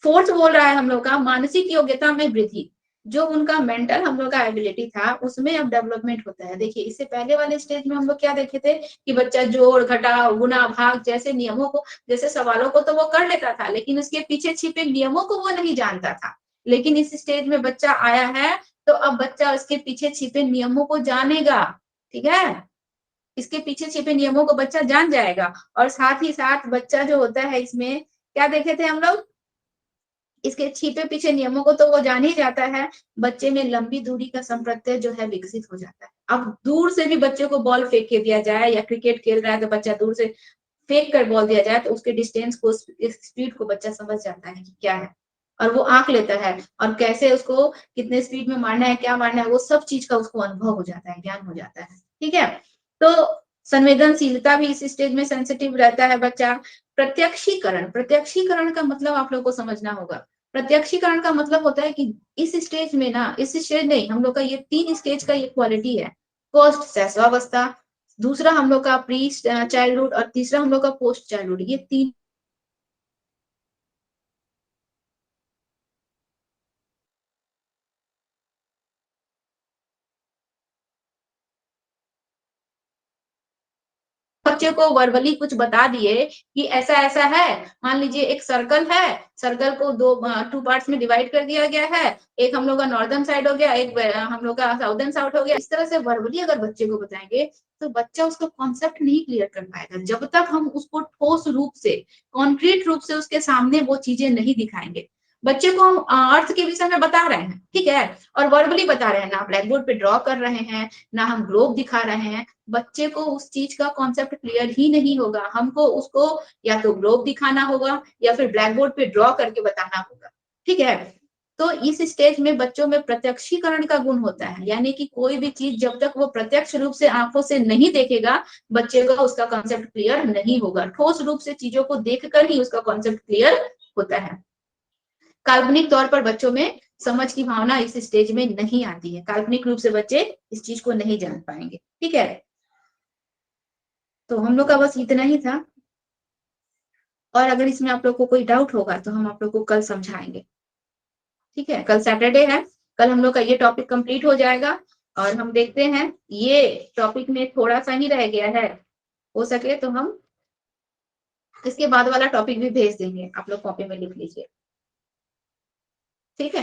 फोर्थ बोल रहा है हम लोग का मानसिक योग्यता में वृद्धि, जो उनका मेंटल हम लोग का एबिलिटी था उसमें अब डेवलपमेंट होता है। देखिए इससे पहले वाले स्टेज में हम लोग क्या देखे थे कि बच्चा जोड़ घटाव गुणा भाग जैसे नियमों को, जैसे सवालों को तो वो कर लेता था, लेकिन उसके पीछे छिपे नियमों को वो नहीं जानता था। लेकिन इस स्टेज में बच्चा आया है तो अब बच्चा उसके पीछे छिपे नियमों को जानेगा। ठीक है, इसके पीछे छिपे नियमों को बच्चा जान जाएगा, और साथ ही साथ बच्चा जो होता है इसमें क्या देखे थे हम लोग, इसके छिपे पीछे नियमों को तो वो जान ही जाता है, बच्चे में लंबी दूरी का संप्रत्यय जो है विकसित हो जाता है। अब दूर से भी बच्चे को बॉल फेंक के दिया जाए, या क्रिकेट खेल रहा है तो बच्चा दूर से फेंक कर बॉल दिया जाए तो उसके डिस्टेंस को, स्पीड को बच्चा समझ जाता है कि क्या है, और वो आंक लेता है, और कैसे उसको कितने स्पीड में मारना है, क्या मारना है, वो सब चीज का उसको अनुभव हो जाता है, ज्ञान हो जाता है। ठीक है, तो संवेदनशीलता भी इस स्टेज में सेंसिटिव रहता है बच्चा। प्रत्यक्षीकरण, प्रत्यक्षीकरण का मतलब आप लोग को समझना होगा। प्रत्यक्षीकरण का मतलब होता है कि इस स्टेज में ना, इस स्टेज नहीं, हम लोग का ये 3 स्टेज का ये क्वालिटी है। फर्स्ट शैशवावस्था, दूसरा हम लोग का प्री चाइल्डहुड, और तीसरा हम लोग का पोस्ट चाइल्डहुड। ये 3 बच्चे को वर्बली कुछ बता दिए कि ऐसा ऐसा है, मान लीजिए एक सर्कल है, सर्कल को 2 पार्ट्स में डिवाइड कर दिया गया है, एक हम लोग का नॉर्दर्न साइड हो गया, एक हम लोग का साउदर्न साइड हो गया। इस तरह से वर्बली अगर बच्चे को बताएंगे तो बच्चा उसका कॉन्सेप्ट नहीं क्लियर कर पाएगा, जब तक हम उसको ठोस रूप से, कॉन्क्रीट रूप से उसके सामने वो चीजें नहीं दिखाएंगे। बच्चे को हम अर्थ के विषय में बता रहे हैं, ठीक है, और वर्बली बता रहे हैं, ना ब्लैक बोर्ड पे ड्रॉ कर रहे हैं, ना हम ग्लोब दिखा रहे हैं, बच्चे को उस चीज का कॉन्सेप्ट क्लियर ही नहीं होगा। हमको उसको या तो ग्लोब दिखाना होगा या फिर ब्लैक बोर्ड पे ड्रॉ करके बताना होगा। ठीक है, तो इस स्टेज में बच्चों में प्रत्यक्षीकरण का गुण होता है, यानी कि कोई भी चीज जब तक वो प्रत्यक्ष रूप से आंखों से नहीं देखेगा, बच्चे को उसका कॉन्सेप्ट क्लियर नहीं होगा। ठोस रूप से चीजों को देखकर ही उसका कॉन्सेप्ट क्लियर होता है। काल्पनिक तौर पर बच्चों में समझ की भावना इस स्टेज में नहीं आती है, काल्पनिक रूप से बच्चे इस चीज को नहीं जान पाएंगे। ठीक है, तो हम लोग का बस इतना ही था, और अगर इसमें आप लोग को कोई डाउट होगा तो हम आप लोग को कल समझाएंगे। ठीक है, कल सैटरडे है, कल हम लोग का ये टॉपिक कंप्लीट हो जाएगा, और हम देखते हैं ये टॉपिक में थोड़ा सा ही रह गया है, हो सके तो हम इसके बाद वाला टॉपिक भी भेज देंगे, आप लोग कॉपी में लिख लीजिए। ठीक है।